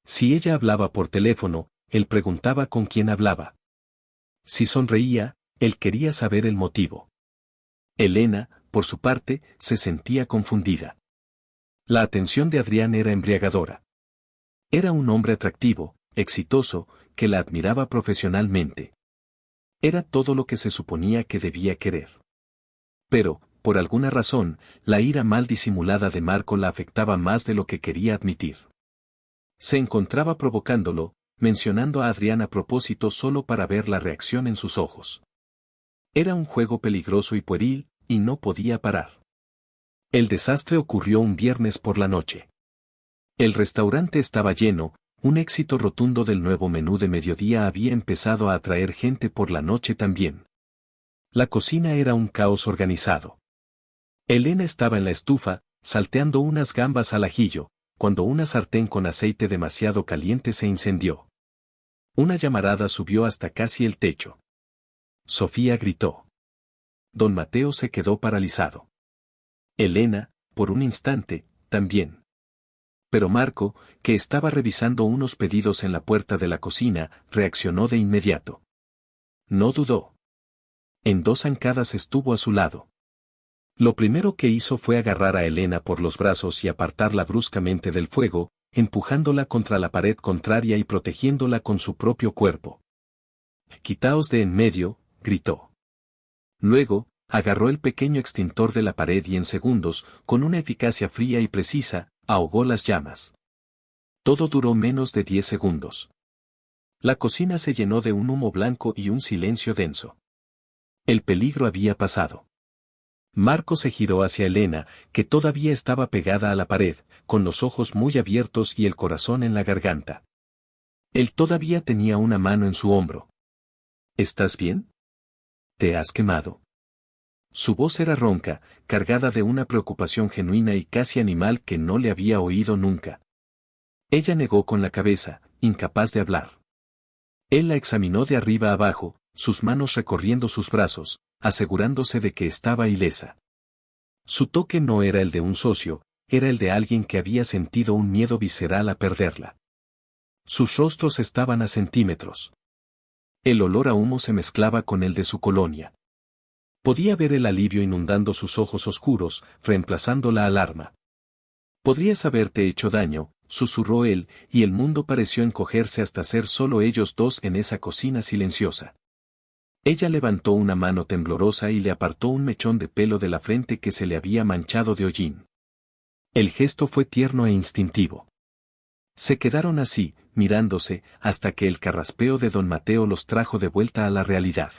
Si ella hablaba por teléfono, él preguntaba con quién hablaba. Si sonreía, él quería saber el motivo. Elena, por su parte, se sentía confundida. La atención de Adrián era embriagadora. Era un hombre atractivo, exitoso, que la admiraba profesionalmente. Era todo lo que se suponía que debía querer. Pero, por alguna razón, la ira mal disimulada de Marco la afectaba más de lo que quería admitir. Se encontraba provocándolo, mencionando a Adrián a propósito solo para ver la reacción en sus ojos. Era un juego peligroso y pueril, y no podía parar. El desastre ocurrió un viernes por la noche. El restaurante estaba lleno, un éxito rotundo del nuevo menú de mediodía había empezado a atraer gente por la noche también. La cocina era un caos organizado. Elena estaba en la estufa, salteando unas gambas al ajillo, cuando una sartén con aceite demasiado caliente se incendió. Una llamarada subió hasta casi el techo. Sofía gritó. Don Mateo se quedó paralizado. Elena, por un instante, también. Pero Marco, que estaba revisando unos pedidos en la puerta de la cocina, reaccionó de inmediato. No dudó. En 2 zancadas estuvo a su lado. Lo primero que hizo fue agarrar a Elena por los brazos y apartarla bruscamente del fuego, empujándola contra la pared contraria y protegiéndola con su propio cuerpo. «Quitaos de en medio», gritó. Luego, agarró el pequeño extintor de la pared y en segundos, con una eficacia fría y precisa, ahogó las llamas. Todo duró menos de 10 segundos. La cocina se llenó de un humo blanco y un silencio denso. El peligro había pasado. Marco se giró hacia Elena, que todavía estaba pegada a la pared, con los ojos muy abiertos y el corazón en la garganta. Él todavía tenía una mano en su hombro. «¿Estás bien? ¿Te has quemado?» Su voz era ronca, cargada de una preocupación genuina y casi animal que no le había oído nunca. Ella negó con la cabeza, incapaz de hablar. Él la examinó de arriba abajo, sus manos recorriendo sus brazos, asegurándose de que estaba ilesa. Su toque no era el de un socio, era el de alguien que había sentido un miedo visceral a perderla. Sus rostros estaban a centímetros. El olor a humo se mezclaba con el de su colonia. Podía ver el alivio inundando sus ojos oscuros, reemplazando la alarma. «Podrías haberte hecho daño», susurró él, y el mundo pareció encogerse hasta ser solo ellos dos en esa cocina silenciosa. Ella levantó una mano temblorosa y le apartó un mechón de pelo de la frente que se le había manchado de hollín. El gesto fue tierno e instintivo. Se quedaron así, mirándose, hasta que el carraspeo de don Mateo los trajo de vuelta a la realidad.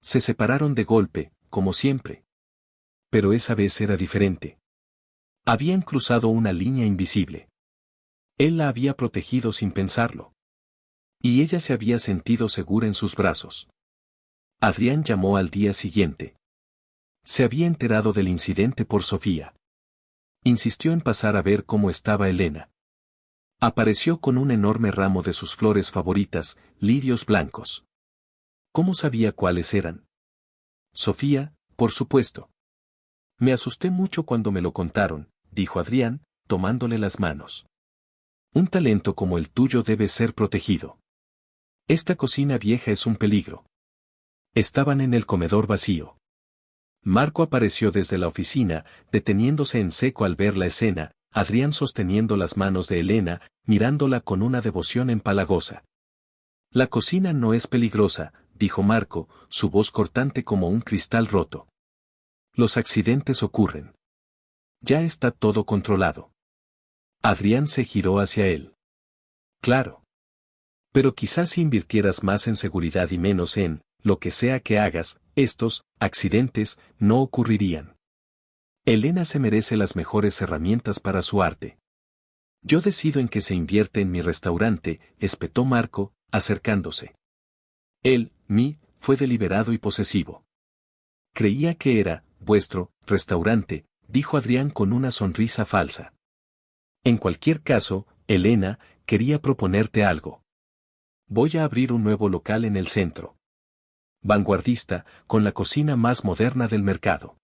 Se separaron de golpe, como siempre. Pero esa vez era diferente. Habían cruzado una línea invisible. Él la había protegido sin pensarlo. Y ella se había sentido segura en sus brazos. Adrián llamó al día siguiente. Se había enterado del incidente por Sofía. Insistió en pasar a ver cómo estaba Elena. Apareció con un enorme ramo de sus flores favoritas, lirios blancos. ¿Cómo sabía cuáles eran? Sofía, por supuesto. Me asusté mucho cuando me lo contaron, dijo Adrián, tomándole las manos. Un talento como el tuyo debe ser protegido. Esta cocina vieja es un peligro. Estaban en el comedor vacío. Marco apareció desde la oficina, deteniéndose en seco al ver la escena, Adrián sosteniendo las manos de Elena, mirándola con una devoción empalagosa. La cocina no es peligrosa, dijo Marco, su voz cortante como un cristal roto. Los accidentes ocurren. Ya está todo controlado. Adrián se giró hacia él. Claro. Pero quizás si invirtieras más en seguridad y menos en, lo que sea que hagas, estos accidentes no ocurrirían. Elena se merece las mejores herramientas para su arte. Yo decido en qué se invierte en mi restaurante, espetó Marco, acercándose. Él, fue deliberado y posesivo. Creía que era, vuestro, restaurante, dijo Adrián con una sonrisa falsa. En cualquier caso, Elena, quería proponerte algo. Voy a abrir un nuevo local en el centro. Vanguardista, con la cocina más moderna del mercado.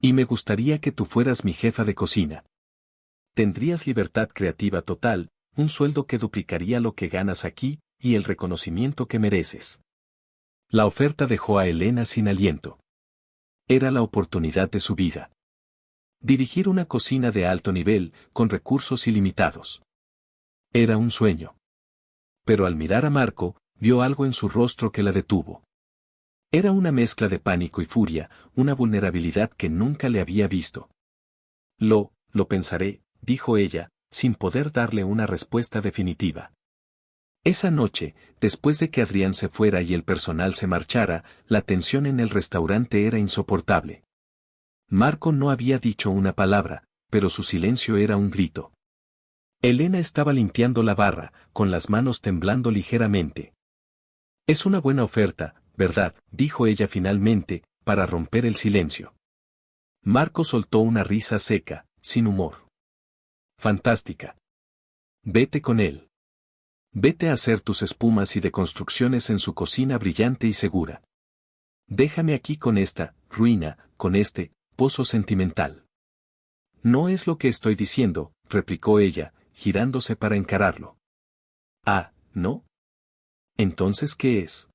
Y me gustaría que tú fueras mi jefa de cocina. Tendrías libertad creativa total, un sueldo que duplicaría lo que ganas aquí, y el reconocimiento que mereces. La oferta dejó a Elena sin aliento. Era la oportunidad de su vida. Dirigir una cocina de alto nivel, con recursos ilimitados. Era un sueño. Pero al mirar a Marco, vio algo en su rostro que la detuvo. Era una mezcla de pánico y furia, una vulnerabilidad que nunca le había visto. Lo pensaré, dijo ella, sin poder darle una respuesta definitiva. Esa noche, después de que Adrián se fuera y el personal se marchara, la tensión en el restaurante era insoportable. Marco no había dicho una palabra, pero su silencio era un grito. Elena estaba limpiando la barra, con las manos temblando ligeramente. Es una buena oferta, ¿verdad?, dijo ella finalmente, para romper el silencio. Marco soltó una risa seca, sin humor. Fantástica. Vete con él. Vete a hacer tus espumas y deconstrucciones en su cocina brillante y segura. Déjame aquí con esta ruina, con este pozo sentimental. No es lo que estoy diciendo, replicó ella, girándose para encararlo. Ah, ¿no? Entonces, ¿qué es?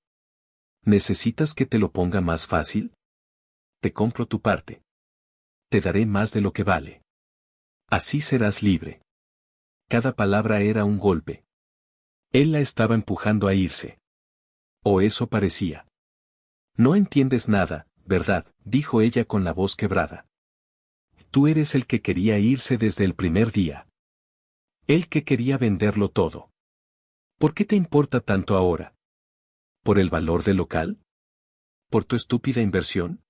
¿Necesitas que te lo ponga más fácil? Te compro tu parte. te daré más de lo que vale. Así serás libre. Cada palabra era un golpe. Él la estaba empujando a irse. O eso parecía. No entiendes nada, ¿verdad?, dijo ella con la voz quebrada. Tú eres el que quería irse desde el primer día. El que quería venderlo todo. ¿Por qué te importa tanto ahora? ¿Por el valor del local? ¿Por tu estúpida inversión?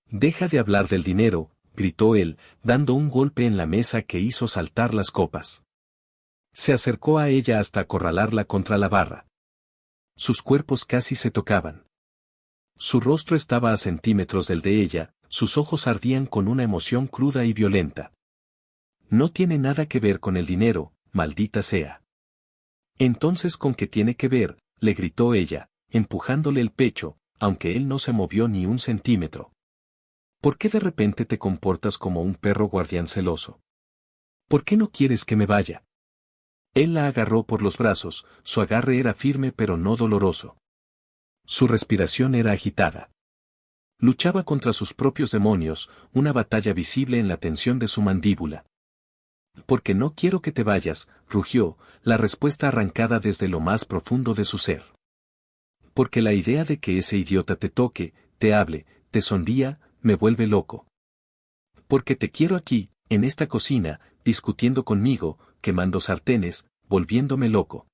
Deja de hablar del dinero, gritó él, dando un golpe en la mesa que hizo saltar las copas. Se acercó a ella hasta acorralarla contra la barra. Sus cuerpos casi se tocaban. Su rostro estaba a centímetros del de ella, sus ojos ardían con una emoción cruda y violenta. No tiene nada que ver con el dinero, maldita sea. Entonces, ¿con qué tiene que ver?, le gritó ella, empujándole el pecho, aunque él no se movió ni un centímetro. ¿Por qué de repente te comportas como un perro guardián celoso? ¿Por qué no quieres que me vaya? Él la agarró por los brazos, su agarre era firme pero no doloroso. Su respiración era agitada. Luchaba contra sus propios demonios, una batalla visible en la tensión de su mandíbula. Porque no quiero que te vayas, rugió, la respuesta arrancada desde lo más profundo de su ser. Porque la idea de que ese idiota te toque, te hable, te sonría, me vuelve loco. Porque te quiero aquí, en esta cocina, discutiendo conmigo, quemando sartenes, volviéndome loco.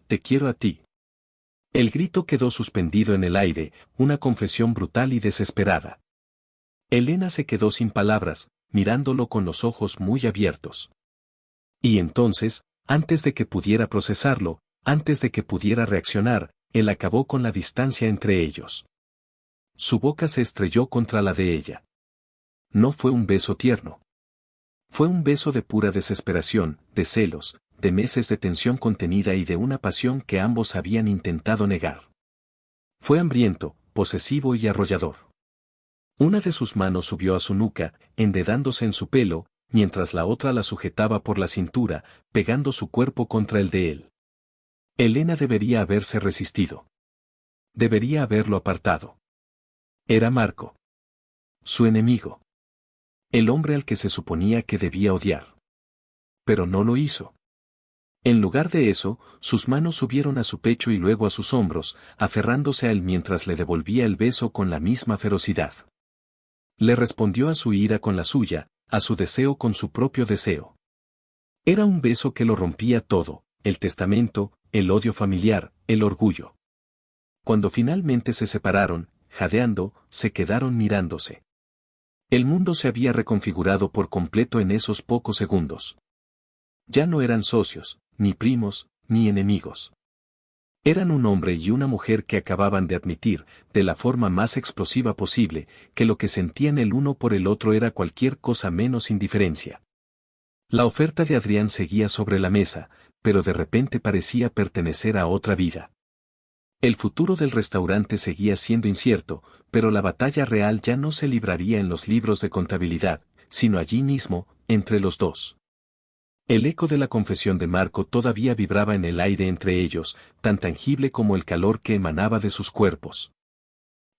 Te quiero a ti. El grito quedó suspendido en el aire, una confesión brutal y desesperada. Elena se quedó sin palabras, mirándolo con los ojos muy abiertos. Y entonces, antes de que pudiera procesarlo, antes de que pudiera reaccionar, él acabó con la distancia entre ellos. Su boca se estrelló contra la de ella. No fue un beso tierno. Fue un beso de pura desesperación, de celos, de meses de tensión contenida y de una pasión que ambos habían intentado negar. Fue hambriento, posesivo y arrollador. Una de sus manos subió a su nuca, enredándose en su pelo, mientras la otra la sujetaba por la cintura, pegando su cuerpo contra el de él. Elena debería haberse resistido. Debería haberlo apartado. Era Marco. Su enemigo. El hombre al que se suponía que debía odiar. Pero no lo hizo. En lugar de eso, sus manos subieron a su pecho y luego a sus hombros, aferrándose a él mientras le devolvía el beso con la misma ferocidad. Le respondió a su ira con la suya, a su deseo con su propio deseo. Era un beso que lo rompía todo, el testamento, el odio familiar, el orgullo. Cuando finalmente se separaron, jadeando, se quedaron mirándose. El mundo se había reconfigurado por completo en esos pocos segundos. Ya no eran socios, ni primos, ni enemigos. Eran un hombre y una mujer que acababan de admitir, de la forma más explosiva posible, que lo que sentían el uno por el otro era cualquier cosa menos indiferencia. La oferta de Adrián seguía sobre la mesa, pero de repente parecía pertenecer a otra vida. El futuro del restaurante seguía siendo incierto, pero la batalla real ya no se libraría en los libros de contabilidad, sino allí mismo, entre los dos. El eco de la confesión de Marco todavía vibraba en el aire entre ellos, tan tangible como el calor que emanaba de sus cuerpos.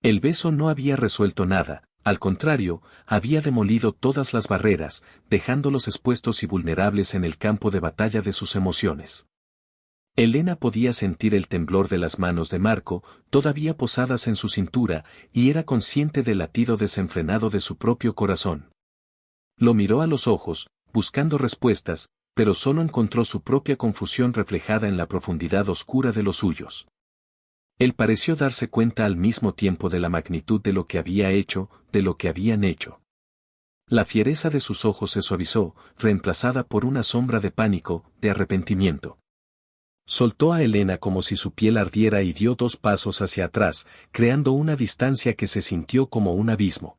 El beso no había resuelto nada, al contrario, había demolido todas las barreras, dejándolos expuestos y vulnerables en el campo de batalla de sus emociones. Elena podía sentir el temblor de las manos de Marco, todavía posadas en su cintura, y era consciente del latido desenfrenado de su propio corazón. Lo miró a los ojos, buscando respuestas, pero solo encontró su propia confusión reflejada en la profundidad oscura de los suyos. Él pareció darse cuenta al mismo tiempo de la magnitud de lo que había hecho, de lo que habían hecho. La fiereza de sus ojos se suavizó, reemplazada por una sombra de pánico, de arrepentimiento. Soltó a Elena como si su piel ardiera y dio 2 pasos hacia atrás, creando una distancia que se sintió como un abismo.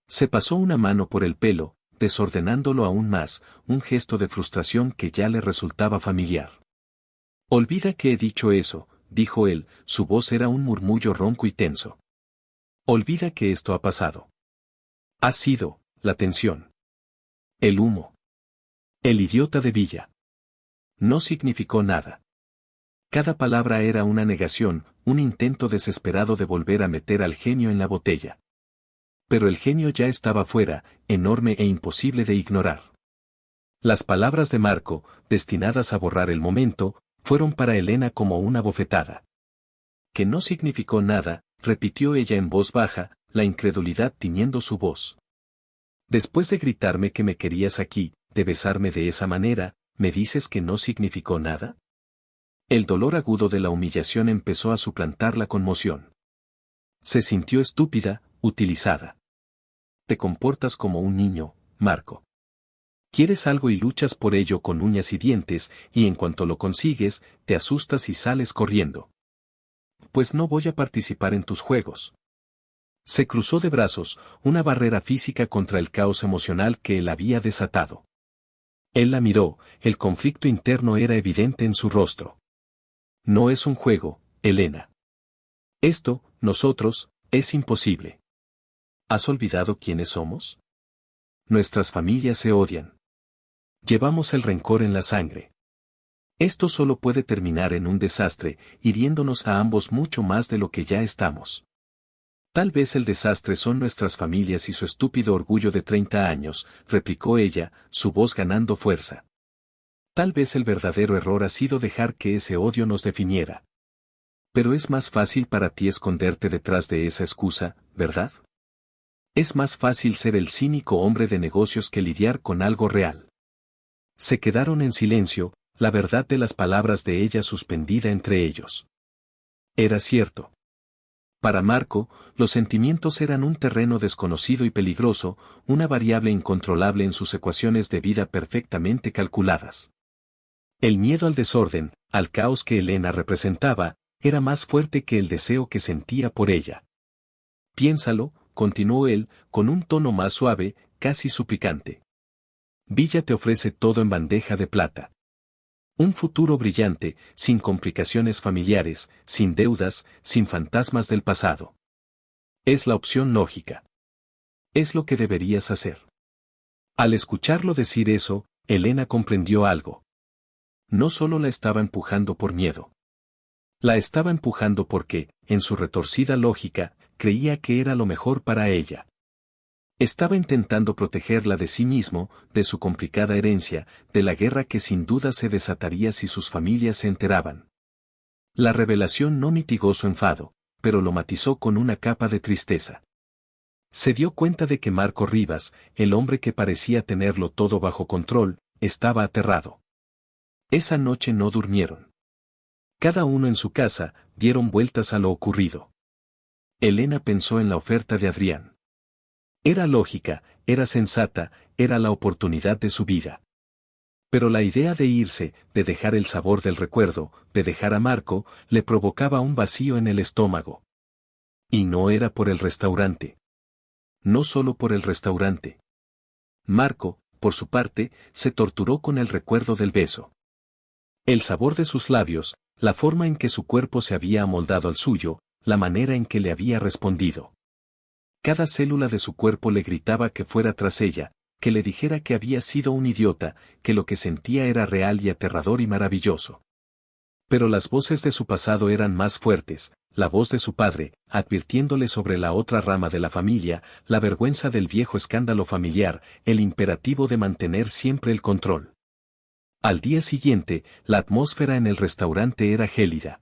Se pasó una mano por el pelo, desordenándolo aún más, un gesto de frustración que ya le resultaba familiar. Olvida que he dicho eso, dijo él, su voz era un murmullo ronco y tenso. Olvida que esto ha pasado. Ha sido, la tensión. El humo. El idiota de Villa. No significó nada. Cada palabra era una negación, un intento desesperado de volver a meter al genio en la botella. Pero el genio ya estaba fuera, enorme e imposible de ignorar. Las palabras de Marco, destinadas a borrar el momento, fueron para Elena como una bofetada. Que no significó nada, repitió ella en voz baja, la incredulidad tiñendo su voz. Después de gritarme que me querías aquí, de besarme de esa manera, ¿me dices que no significó nada? El dolor agudo de la humillación empezó a suplantar la conmoción. Se sintió estúpida, utilizada. Te comportas como un niño, Marco. Quieres algo y luchas por ello con uñas y dientes, y en cuanto lo consigues, te asustas y sales corriendo. Pues no voy a participar en tus juegos. Se cruzó de brazos, una barrera física contra el caos emocional que él había desatado. Él la miró, el conflicto interno era evidente en su rostro. No es un juego, Elena. Esto, nosotros, es imposible. ¿Has olvidado quiénes somos? Nuestras familias se odian. Llevamos el rencor en la sangre. Esto solo puede terminar en un desastre, hiriéndonos a ambos mucho más de lo que ya estamos. Tal vez el desastre son nuestras familias y su estúpido orgullo de 30 años, replicó ella, su voz ganando fuerza. Tal vez el verdadero error ha sido dejar que ese odio nos definiera. Pero es más fácil para ti esconderte detrás de esa excusa, ¿verdad? Es más fácil ser el cínico hombre de negocios que lidiar con algo real. Se quedaron en silencio, la verdad de las palabras de ella suspendida entre ellos. Era cierto. Para Marco, los sentimientos eran un terreno desconocido y peligroso, una variable incontrolable en sus ecuaciones de vida perfectamente calculadas. El miedo al desorden, al caos que Elena representaba, era más fuerte que el deseo que sentía por ella. Piénsalo, continuó él, con un tono más suave, casi suplicante. Villa te ofrece todo en bandeja de plata. Un futuro brillante, sin complicaciones familiares, sin deudas, sin fantasmas del pasado. Es la opción lógica. Es lo que deberías hacer. Al escucharlo decir eso, Elena comprendió algo. No solo la estaba empujando por miedo. La estaba empujando porque, en su retorcida lógica, creía que era lo mejor para ella. Estaba intentando protegerla de sí mismo, de su complicada herencia, de la guerra que sin duda se desataría si sus familias se enteraban. La revelación no mitigó su enfado, pero lo matizó con una capa de tristeza. Se dio cuenta de que Marco Rivas, el hombre que parecía tenerlo todo bajo control, estaba aterrado. Esa noche no durmieron. Cada uno en su casa, dieron vueltas a lo ocurrido. Elena pensó en la oferta de Adrián. Era lógica, era sensata, era la oportunidad de su vida. Pero la idea de irse, de dejar el sabor del recuerdo, de dejar a Marco, le provocaba un vacío en el estómago. Y no era por el restaurante. No solo por el restaurante. Marco, por su parte, se torturó con el recuerdo del beso. El sabor de sus labios, la forma en que su cuerpo se había amoldado al suyo, la manera en que le había respondido. Cada célula de su cuerpo le gritaba que fuera tras ella, que le dijera que había sido un idiota, que lo que sentía era real y aterrador y maravilloso. Pero las voces de su pasado eran más fuertes, la voz de su padre, advirtiéndole sobre la otra rama de la familia, la vergüenza del viejo escándalo familiar, el imperativo de mantener siempre el control. Al día siguiente, la atmósfera en el restaurante era gélida.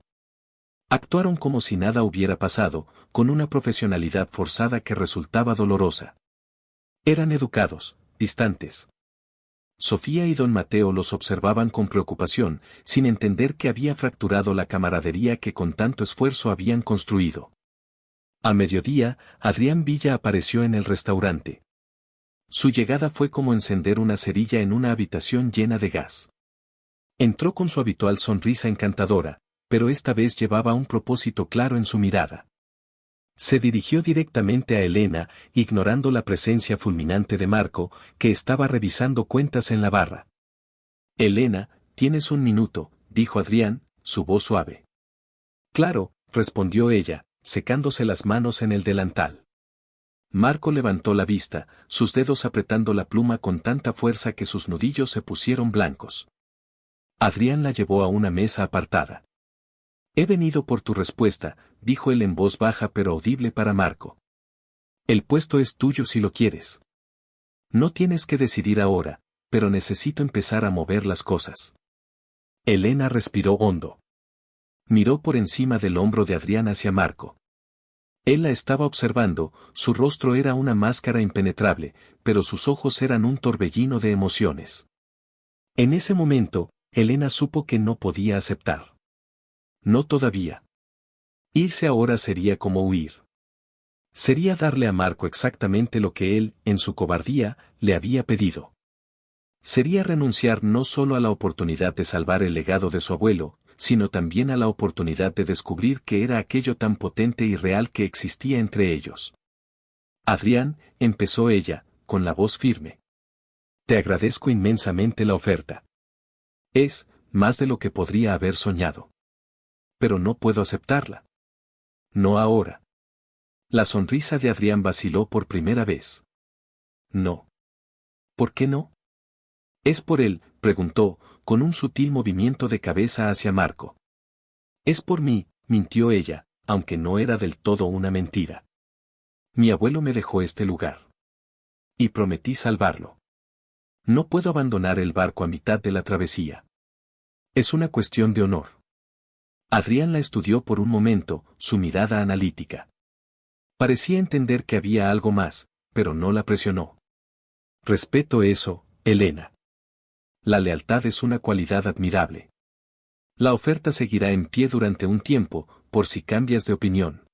Actuaron como si nada hubiera pasado, con una profesionalidad forzada que resultaba dolorosa. Eran educados, distantes. Sofía y don Mateo los observaban con preocupación, sin entender que había fracturado la camaradería que con tanto esfuerzo habían construido. A mediodía, Adrián Villa apareció en el restaurante. Su llegada fue como encender una cerilla en una habitación llena de gas. Entró con su habitual sonrisa encantadora, pero esta vez llevaba un propósito claro en su mirada. Se dirigió directamente a Elena, ignorando la presencia fulminante de Marco, que estaba revisando cuentas en la barra. Elena, tienes un minuto, dijo Adrián, su voz suave. Claro, respondió ella, secándose las manos en el delantal. Marco levantó la vista, sus dedos apretando la pluma con tanta fuerza que sus nudillos se pusieron blancos. Adrián la llevó a una mesa apartada. He venido por tu respuesta, dijo él en voz baja pero audible para Marco. El puesto es tuyo si lo quieres. No tienes que decidir ahora, pero necesito empezar a mover las cosas. Elena respiró hondo. Miró por encima del hombro de Adrián hacia Marco. Él la estaba observando, su rostro era una máscara impenetrable, pero sus ojos eran un torbellino de emociones. En ese momento, Elena supo que no podía aceptar. No todavía. Irse ahora sería como huir. Sería darle a Marco exactamente lo que él, en su cobardía, le había pedido. Sería renunciar no solo a la oportunidad de salvar el legado de su abuelo, sino también a la oportunidad de descubrir qué era aquello tan potente y real que existía entre ellos. Adrián, empezó ella, con la voz firme. Te agradezco inmensamente la oferta. Es, más de lo que podría haber soñado. Pero no puedo aceptarla. No ahora. La sonrisa de Adrián vaciló por primera vez. No. ¿Por qué no? ¿Es por él?, preguntó, con un sutil movimiento de cabeza hacia Marco. Es por mí, mintió ella, aunque no era del todo una mentira. Mi abuelo me dejó este lugar. Y prometí salvarlo. No puedo abandonar el barco a mitad de la travesía. Es una cuestión de honor. Adrián la estudió por un momento, su mirada analítica. Parecía entender que había algo más, pero no la presionó. Respeto eso, Elena. La lealtad es una cualidad admirable. La oferta seguirá en pie durante un tiempo, por si cambias de opinión.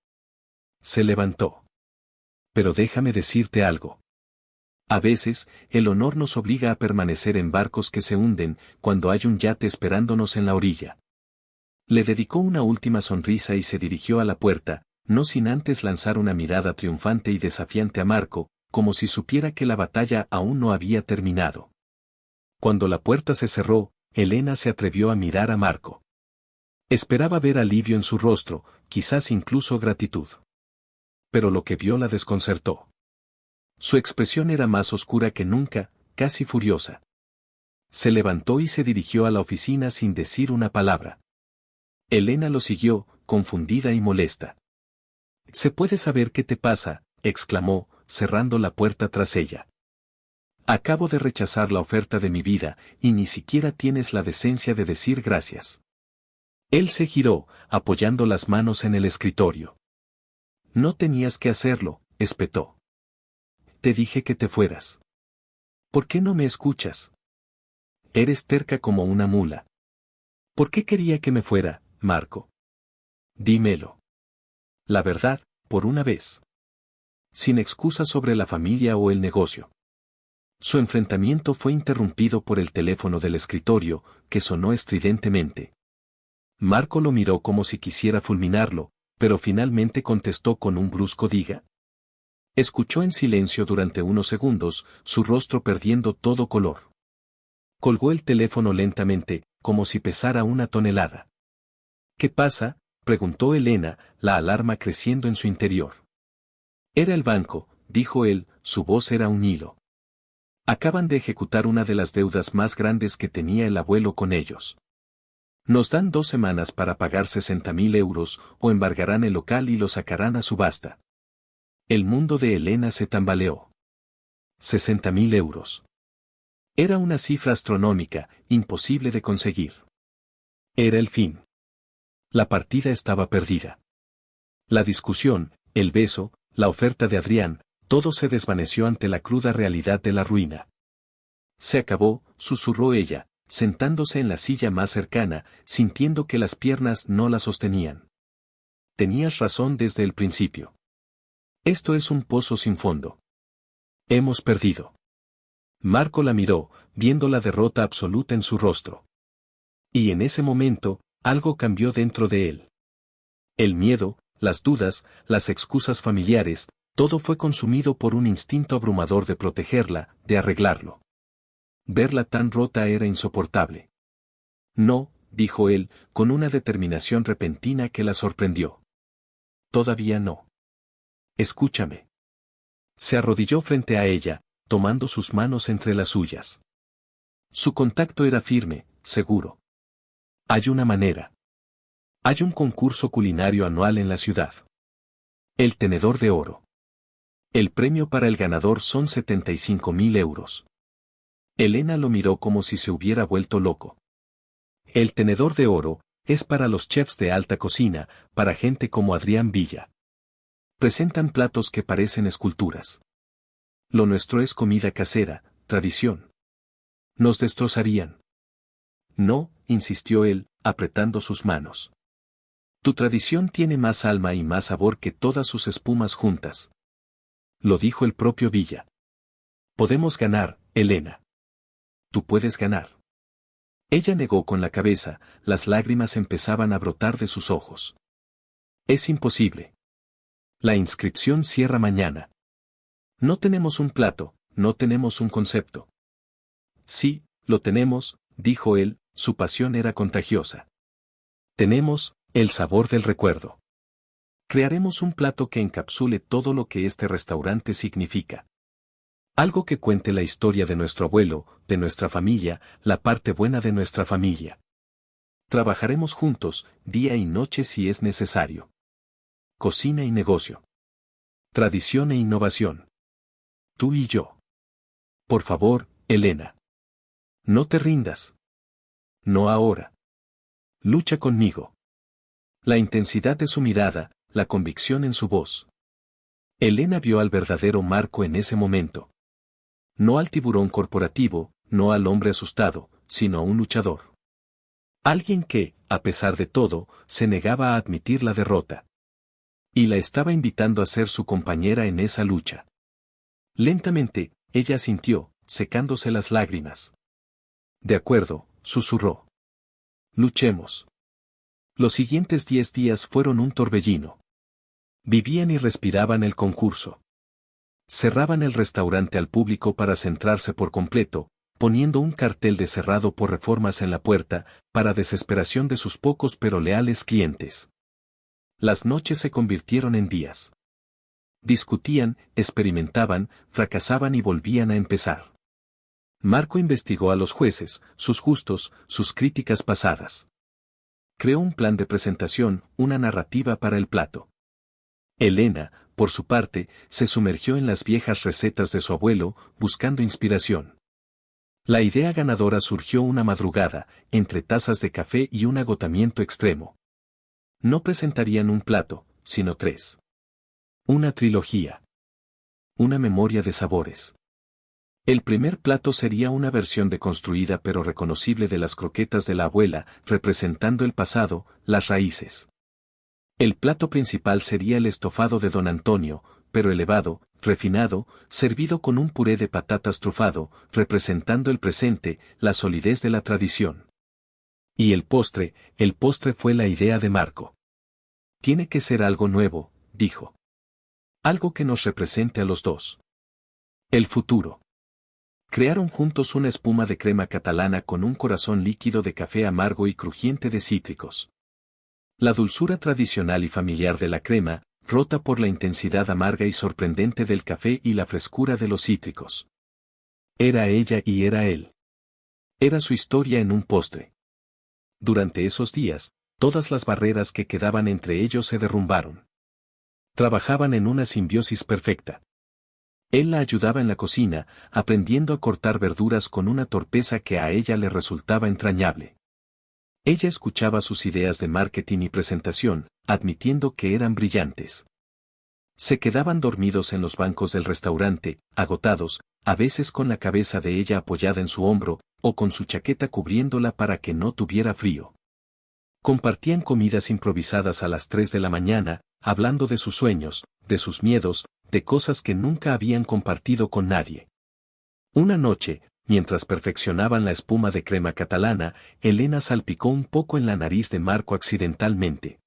Se levantó. Pero déjame decirte algo. A veces, el honor nos obliga a permanecer en barcos que se hunden, cuando hay un yate esperándonos en la orilla. Le dedicó una última sonrisa y se dirigió a la puerta, no sin antes lanzar una mirada triunfante y desafiante a Marco, como si supiera que la batalla aún no había terminado. Cuando la puerta se cerró, Elena se atrevió a mirar a Marco. Esperaba ver alivio en su rostro, quizás incluso gratitud. Pero lo que vio la desconcertó. Su expresión era más oscura que nunca, casi furiosa. Se levantó y se dirigió a la oficina sin decir una palabra. Elena lo siguió, confundida y molesta. ¿Se puede saber qué te pasa?, exclamó, cerrando la puerta tras ella. Acabo de rechazar la oferta de mi vida, y ni siquiera tienes la decencia de decir gracias. Él se giró, apoyando las manos en el escritorio. No tenías que hacerlo, espetó. Te dije que te fueras. ¿Por qué no me escuchas? Eres terca como una mula. ¿Por qué quería que me fuera, Marco? Dímelo. La verdad, por una vez. Sin excusas sobre la familia o el negocio. Su enfrentamiento fue interrumpido por el teléfono del escritorio, que sonó estridentemente. Marco lo miró como si quisiera fulminarlo, pero finalmente contestó con un brusco diga. Escuchó en silencio durante unos segundos, su rostro perdiendo todo color. Colgó el teléfono lentamente, como si pesara una tonelada. ¿Qué pasa?, preguntó Elena, la alarma creciendo en su interior. Era el banco, dijo él, su voz era un hilo. Acaban de ejecutar una de las deudas más grandes que tenía el abuelo con ellos. Nos dan 2 semanas para pagar 60.000 euros, o embargarán el local y lo sacarán a subasta. El mundo de Elena se tambaleó. 60.000 euros. Era una cifra astronómica, imposible de conseguir. Era el fin. La partida estaba perdida. La discusión, el beso, la oferta de Adrián, todo se desvaneció ante la cruda realidad de la ruina. Se acabó, susurró ella, sentándose en la silla más cercana, sintiendo que las piernas no la sostenían. Tenías razón desde el principio. Esto es un pozo sin fondo. Hemos perdido. Marco la miró, viendo la derrota absoluta en su rostro. Y en ese momento, algo cambió dentro de él. El miedo, las dudas, las excusas familiares, todo fue consumido por un instinto abrumador de protegerla, de arreglarlo. Verla tan rota era insoportable. No, dijo él, con una determinación repentina que la sorprendió. Todavía no. Escúchame. Se arrodilló frente a ella, tomando sus manos entre las suyas. Su contacto era firme, seguro. Hay una manera. Hay un concurso culinario anual en la ciudad. El tenedor de oro. El premio para el ganador son 75.000 euros. Elena lo miró como si se hubiera vuelto loco. El tenedor de oro es para los chefs de alta cocina, para gente como Adrián Villa. Presentan platos que parecen esculturas. Lo nuestro es comida casera, tradición. Nos destrozarían. No, insistió él, apretando sus manos. Tu tradición tiene más alma y más sabor que todas sus espumas juntas. Lo dijo el propio Villa. Podemos ganar, Elena. Tú puedes ganar. Ella negó con la cabeza, las lágrimas empezaban a brotar de sus ojos. Es imposible. La inscripción cierra mañana. No tenemos un plato, no tenemos un concepto. Sí, lo tenemos, dijo él, su pasión era contagiosa. Tenemos el sabor del recuerdo. Crearemos un plato que encapsule todo lo que este restaurante significa. Algo que cuente la historia de nuestro abuelo, de nuestra familia, la parte buena de nuestra familia. Trabajaremos juntos, día y noche si es necesario. Cocina y negocio. Tradición e innovación. Tú y yo. Por favor, Elena. No te rindas. No ahora. Lucha conmigo. La intensidad de su mirada, la convicción en su voz. Elena vio al verdadero Marco en ese momento. No al tiburón corporativo, no al hombre asustado, sino a un luchador. Alguien que, a pesar de todo, se negaba a admitir la derrota. Y la estaba invitando a ser su compañera en esa lucha. Lentamente, ella sintió, secándose las lágrimas. De acuerdo, susurró. Luchemos. Los siguientes 10 días fueron un torbellino. Vivían y respiraban el concurso. Cerraban el restaurante al público para centrarse por completo, poniendo un cartel de cerrado por reformas en la puerta, para desesperación de sus pocos pero leales clientes. Las noches se convirtieron en días. Discutían, experimentaban, fracasaban y volvían a empezar. Marco investigó a los jueces, sus gustos, sus críticas pasadas. Creó un plan de presentación, una narrativa para el plato. Elena, por su parte, se sumergió en las viejas recetas de su abuelo, buscando inspiración. La idea ganadora surgió una madrugada, entre tazas de café y un agotamiento extremo. No presentarían un plato, sino 3. Una trilogía. Una memoria de sabores. El primer plato sería una versión deconstruida pero reconocible de las croquetas de la abuela, representando el pasado, las raíces. El plato principal sería el estofado de don Antonio, pero elevado, refinado, servido con un puré de patatas trufado, representando el presente, la solidez de la tradición. Y el postre fue la idea de Marco. Tiene que ser algo nuevo, dijo. Algo que nos represente a los dos. El futuro. Crearon juntos una espuma de crema catalana con un corazón líquido de café amargo y crujiente de cítricos. La dulzura tradicional y familiar de la crema, rota por la intensidad amarga y sorprendente del café y la frescura de los cítricos. Era ella y era él. Era su historia en un postre. Durante esos días, todas las barreras que quedaban entre ellos se derrumbaron. Trabajaban en una simbiosis perfecta. Él la ayudaba en la cocina, aprendiendo a cortar verduras con una torpeza que a ella le resultaba entrañable. Ella escuchaba sus ideas de marketing y presentación, admitiendo que eran brillantes. Se quedaban dormidos en los bancos del restaurante, agotados, a veces con la cabeza de ella apoyada en su hombro, o con su chaqueta cubriéndola para que no tuviera frío. Compartían comidas improvisadas a las 3 de la mañana, hablando de sus sueños, de sus miedos, de cosas que nunca habían compartido con nadie. Una noche, mientras perfeccionaban la espuma de crema catalana, Elena salpicó un poco en la nariz de Marco accidentalmente.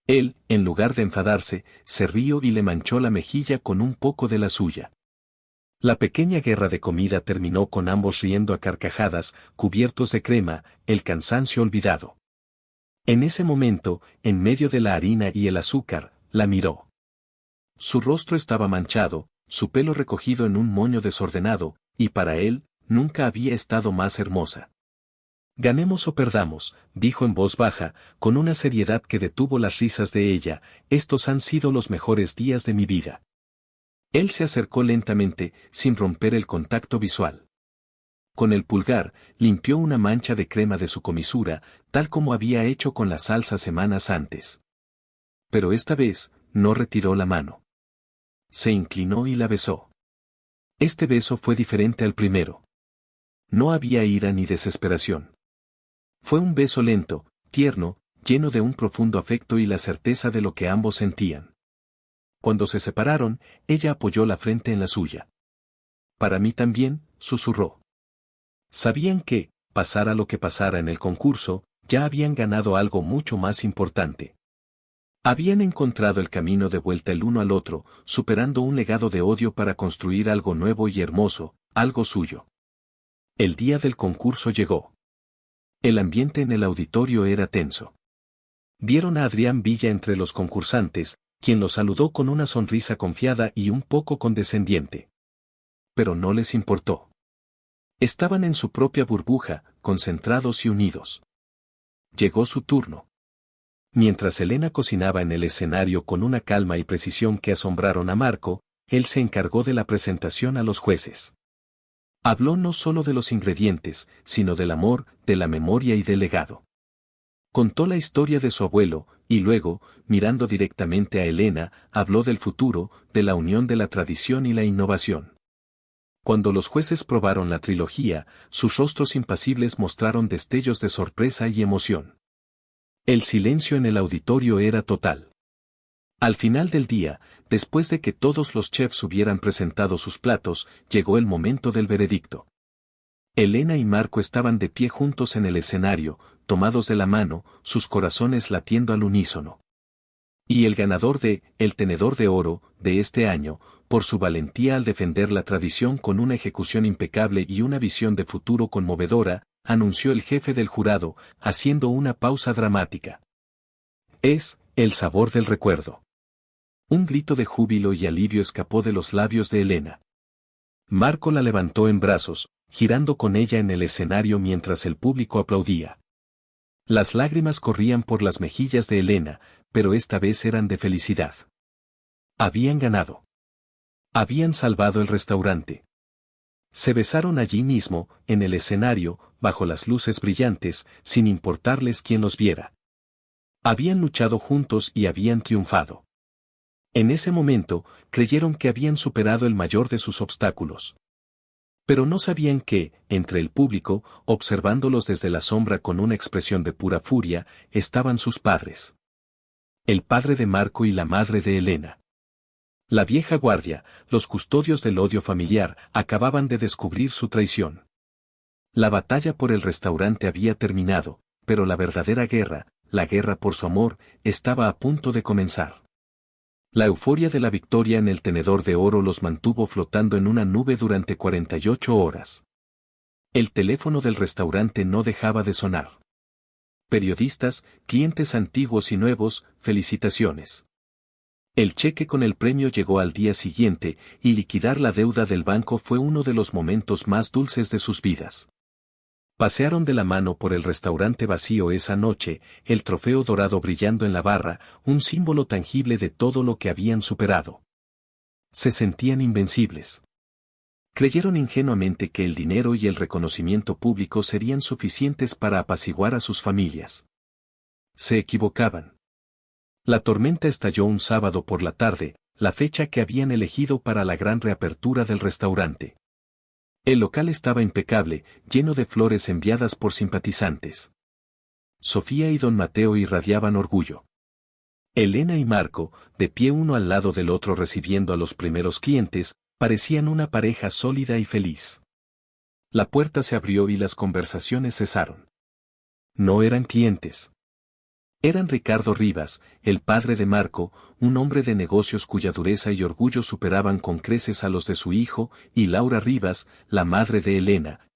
Él, en lugar de enfadarse, se rió y le manchó la mejilla con un poco de la suya. La pequeña guerra de comida terminó con ambos riendo a carcajadas, cubiertos de crema, el cansancio olvidado. En ese momento, en medio de la harina y el azúcar, la miró. Su rostro estaba manchado, su pelo recogido en un moño desordenado, y para él, nunca había estado más hermosa. Ganemos o perdamos, dijo en voz baja, con una seriedad que detuvo las risas de ella, estos han sido los mejores días de mi vida. Él se acercó lentamente, sin romper el contacto visual. Con el pulgar, limpió una mancha de crema de su comisura, tal como había hecho con la salsa semanas antes. Pero esta vez, no retiró la mano. Se inclinó y la besó. Este beso fue diferente al primero. No había ira ni desesperación. Fue un beso lento, tierno, lleno de un profundo afecto y la certeza de lo que ambos sentían. Cuando se separaron, ella apoyó la frente en la suya. Para mí también, susurró. Sabían que, pasara lo que pasara en el concurso, ya habían ganado algo mucho más importante. Habían encontrado el camino de vuelta el uno al otro, superando un legado de odio para construir algo nuevo y hermoso, algo suyo. El día del concurso llegó. El ambiente en el auditorio era tenso. Vieron a Adrián Villa entre los concursantes, quien los saludó con una sonrisa confiada y un poco condescendiente. Pero no les importó. Estaban en su propia burbuja, concentrados y unidos. Llegó su turno. Mientras Elena cocinaba en el escenario con una calma y precisión que asombraron a Marco, él se encargó de la presentación a los jueces. Habló no solo de los ingredientes, sino del amor, de la memoria y del legado. Contó la historia de su abuelo, y luego, mirando directamente a Elena, habló del futuro, de la unión de la tradición y la innovación. Cuando los jueces probaron la trilogía, sus rostros impasibles mostraron destellos de sorpresa y emoción. El silencio en el auditorio era total. Al final del día, después de que todos los chefs hubieran presentado sus platos, llegó el momento del veredicto. Elena y Marco estaban de pie juntos en el escenario, tomados de la mano, sus corazones latiendo al unísono. Y el ganador de El Tenedor de Oro, de este año, por su valentía al defender la tradición con una ejecución impecable y una visión de futuro conmovedora, anunció el jefe del jurado, haciendo una pausa dramática. Es el sabor del recuerdo. Un grito de júbilo y alivio escapó de los labios de Elena. Marco la levantó en brazos, girando con ella en el escenario mientras el público aplaudía. Las lágrimas corrían por las mejillas de Elena, pero esta vez eran de felicidad. Habían ganado. Habían salvado el restaurante. Se besaron allí mismo, en el escenario, bajo las luces brillantes, sin importarles quién los viera. Habían luchado juntos y habían triunfado. En ese momento, creyeron que habían superado el mayor de sus obstáculos. Pero no sabían que, entre el público, observándolos desde la sombra con una expresión de pura furia, estaban sus padres. El padre de Marco y la madre de Elena. La vieja guardia, los custodios del odio familiar, acababan de descubrir su traición. La batalla por el restaurante había terminado, pero la verdadera guerra, la guerra por su amor, estaba a punto de comenzar. La euforia de la victoria en el Tenedor de Oro los mantuvo flotando en una nube durante 48 horas. El teléfono del restaurante no dejaba de sonar. Periodistas, clientes antiguos y nuevos, felicitaciones. El cheque con el premio llegó al día siguiente, y liquidar la deuda del banco fue uno de los momentos más dulces de sus vidas. Pasearon de la mano por el restaurante vacío esa noche, el trofeo dorado brillando en la barra, un símbolo tangible de todo lo que habían superado. Se sentían invencibles. Creyeron ingenuamente que el dinero y el reconocimiento público serían suficientes para apaciguar a sus familias. Se equivocaban. La tormenta estalló un sábado por la tarde, la fecha que habían elegido para la gran reapertura del restaurante. El local estaba impecable, lleno de flores enviadas por simpatizantes. Sofía y don Mateo irradiaban orgullo. Elena y Marco, de pie uno al lado del otro recibiendo a los primeros clientes, parecían una pareja sólida y feliz. La puerta se abrió y las conversaciones cesaron. No eran clientes. Eran Ricardo Rivas, el padre de Marco, un hombre de negocios cuya dureza y orgullo superaban con creces a los de su hijo, y Laura Rivas, la madre de Elena.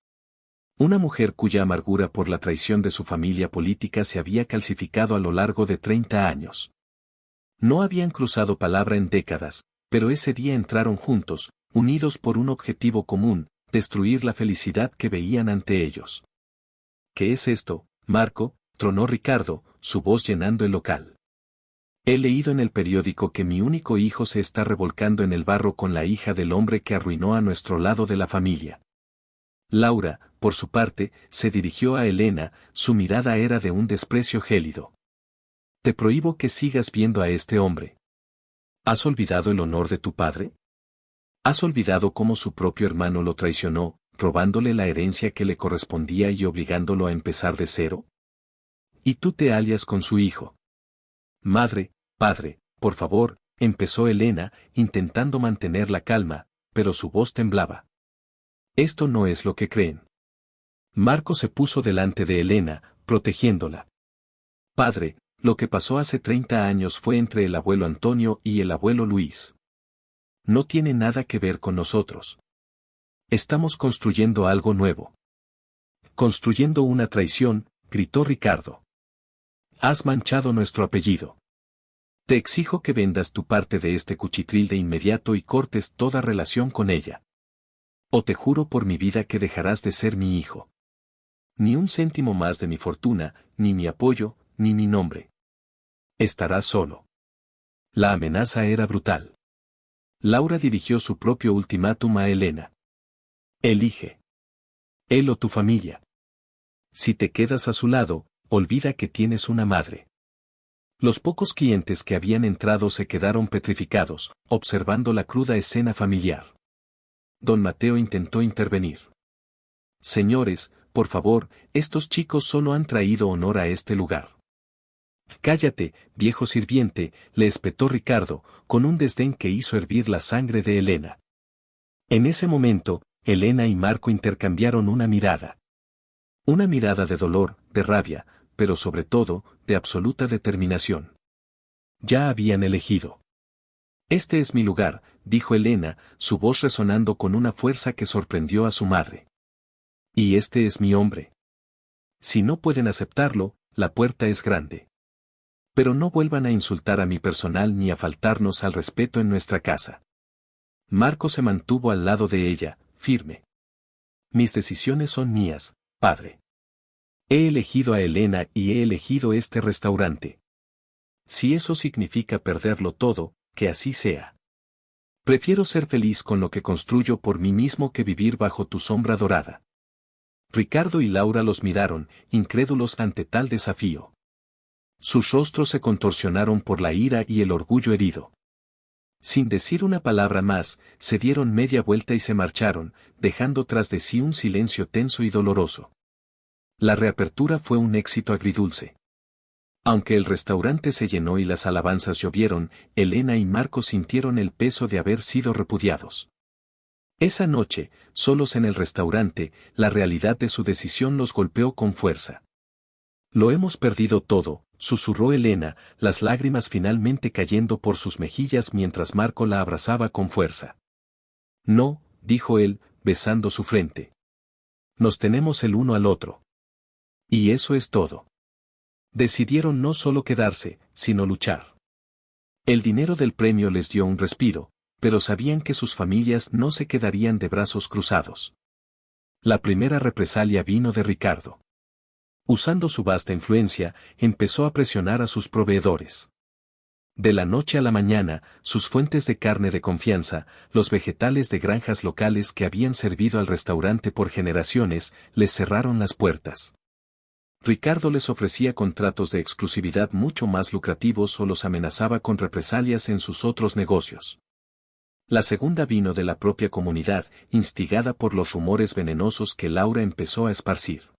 Una mujer cuya amargura por la traición de su familia política se había calcificado a lo largo de 30 años. No habían cruzado palabra en décadas, pero ese día entraron juntos, unidos por un objetivo común, destruir la felicidad que veían ante ellos. ¿Qué es esto, Marco?, tronó Ricardo, su voz llenando el local. He leído en el periódico que mi único hijo se está revolcando en el barro con la hija del hombre que arruinó a nuestro lado de la familia. Laura, por su parte, se dirigió a Elena, su mirada era de un desprecio gélido. Te prohíbo que sigas viendo a este hombre. ¿Has olvidado el honor de tu padre? ¿Has olvidado cómo su propio hermano lo traicionó, robándole la herencia que le correspondía y obligándolo a empezar de cero? Y tú te alias con su hijo. Madre, padre, por favor, empezó Elena, intentando mantener la calma, pero su voz temblaba. Esto no es lo que creen. Marco se puso delante de Elena, protegiéndola. Padre, lo que pasó hace 30 años fue entre el abuelo Antonio y el abuelo Luis. No tiene nada que ver con nosotros. Estamos construyendo algo nuevo. Construyendo una traición, gritó Ricardo. Has manchado nuestro apellido. Te exijo que vendas tu parte de este cuchitril de inmediato y cortes toda relación con ella. O te juro por mi vida que dejarás de ser mi hijo. Ni un céntimo más de mi fortuna, ni mi apoyo, ni mi nombre. Estarás solo. La amenaza era brutal. Laura dirigió su propio ultimátum a Elena. Elige. Él o tu familia. Si te quedas a su lado, olvida que tienes una madre. Los pocos clientes que habían entrado se quedaron petrificados, observando la cruda escena familiar. Don Mateo intentó intervenir. Señores, por favor, estos chicos solo han traído honor a este lugar. Cállate, viejo sirviente, le espetó Ricardo, con un desdén que hizo hervir la sangre de Elena. En ese momento, Elena y Marco intercambiaron una mirada. Una mirada de dolor, de rabia, pero sobre todo, de absoluta determinación. Ya habían elegido. Este es mi lugar, dijo Elena, su voz resonando con una fuerza que sorprendió a su madre. Y este es mi hombre. Si no pueden aceptarlo, la puerta es grande. Pero no vuelvan a insultar a mi personal ni a faltarnos al respeto en nuestra casa. Marco se mantuvo al lado de ella, firme. Mis decisiones son mías, padre. He elegido a Elena y he elegido este restaurante. Si eso significa perderlo todo, que así sea. Prefiero ser feliz con lo que construyo por mí mismo que vivir bajo tu sombra dorada. Ricardo y Laura los miraron, incrédulos ante tal desafío. Sus rostros se contorsionaron por la ira y el orgullo herido. Sin decir una palabra más, se dieron media vuelta y se marcharon, dejando tras de sí un silencio tenso y doloroso. La reapertura fue un éxito agridulce. Aunque el restaurante se llenó y las alabanzas llovieron, Elena y Marco sintieron el peso de haber sido repudiados. Esa noche, solos en el restaurante, la realidad de su decisión los golpeó con fuerza. Lo hemos perdido todo, susurró Elena, las lágrimas finalmente cayendo por sus mejillas mientras Marco la abrazaba con fuerza. No, dijo él, besando su frente. Nos tenemos el uno al otro. Y eso es todo. Decidieron no solo quedarse, sino luchar. El dinero del premio les dio un respiro, pero sabían que sus familias no se quedarían de brazos cruzados. La primera represalia vino de Ricardo. Usando su vasta influencia, empezó a presionar a sus proveedores. De la noche a la mañana, sus fuentes de carne de confianza, los vegetales de granjas locales que habían servido al restaurante por generaciones, les cerraron las puertas. Ricardo les ofrecía contratos de exclusividad mucho más lucrativos o los amenazaba con represalias en sus otros negocios. La segunda vino de la propia comunidad, instigada por los rumores venenosos que Laura empezó a esparcir.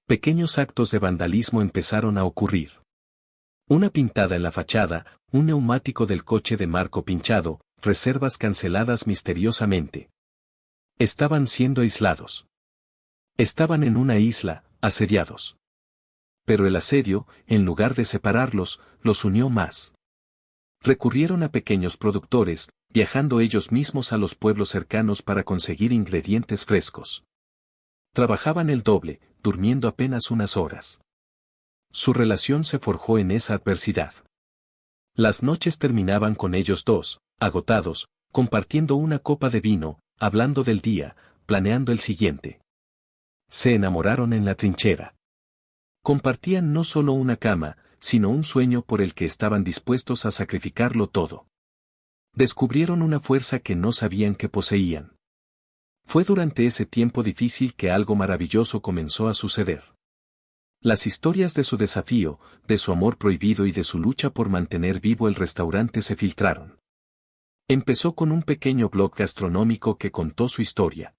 Pequeños actos de vandalismo empezaron a ocurrir. Una pintada en la fachada, un neumático del coche de Marco pinchado, reservas canceladas misteriosamente. Estaban siendo aislados. Estaban en una isla, asediados. Pero el asedio, en lugar de separarlos, los unió más. Recurrieron a pequeños productores, viajando ellos mismos a los pueblos cercanos para conseguir ingredientes frescos. Trabajaban el doble, durmiendo apenas unas horas. Su relación se forjó en esa adversidad. Las noches terminaban con ellos dos, agotados, compartiendo una copa de vino, hablando del día, planeando el siguiente. Se enamoraron en la trinchera. Compartían no solo una cama, sino un sueño por el que estaban dispuestos a sacrificarlo todo. Descubrieron una fuerza que no sabían que poseían. Fue durante ese tiempo difícil que algo maravilloso comenzó a suceder. Las historias de su desafío, de su amor prohibido y de su lucha por mantener vivo el restaurante se filtraron. Empezó con un pequeño blog gastronómico que contó su historia.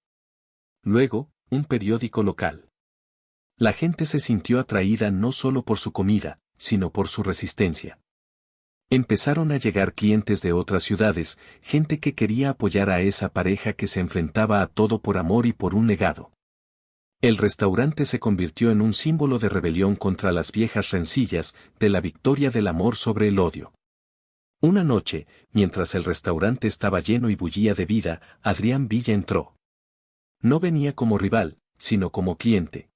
Luego, un periódico local. La gente se sintió atraída no solo por su comida, sino por su resistencia. Empezaron a llegar clientes de otras ciudades, gente que quería apoyar a esa pareja que se enfrentaba a todo por amor y por un legado. El restaurante se convirtió en un símbolo de rebelión contra las viejas rencillas, de la victoria del amor sobre el odio. Una noche, mientras el restaurante estaba lleno y bullía de vida, Adrián Villa entró. No venía como rival, sino como cliente.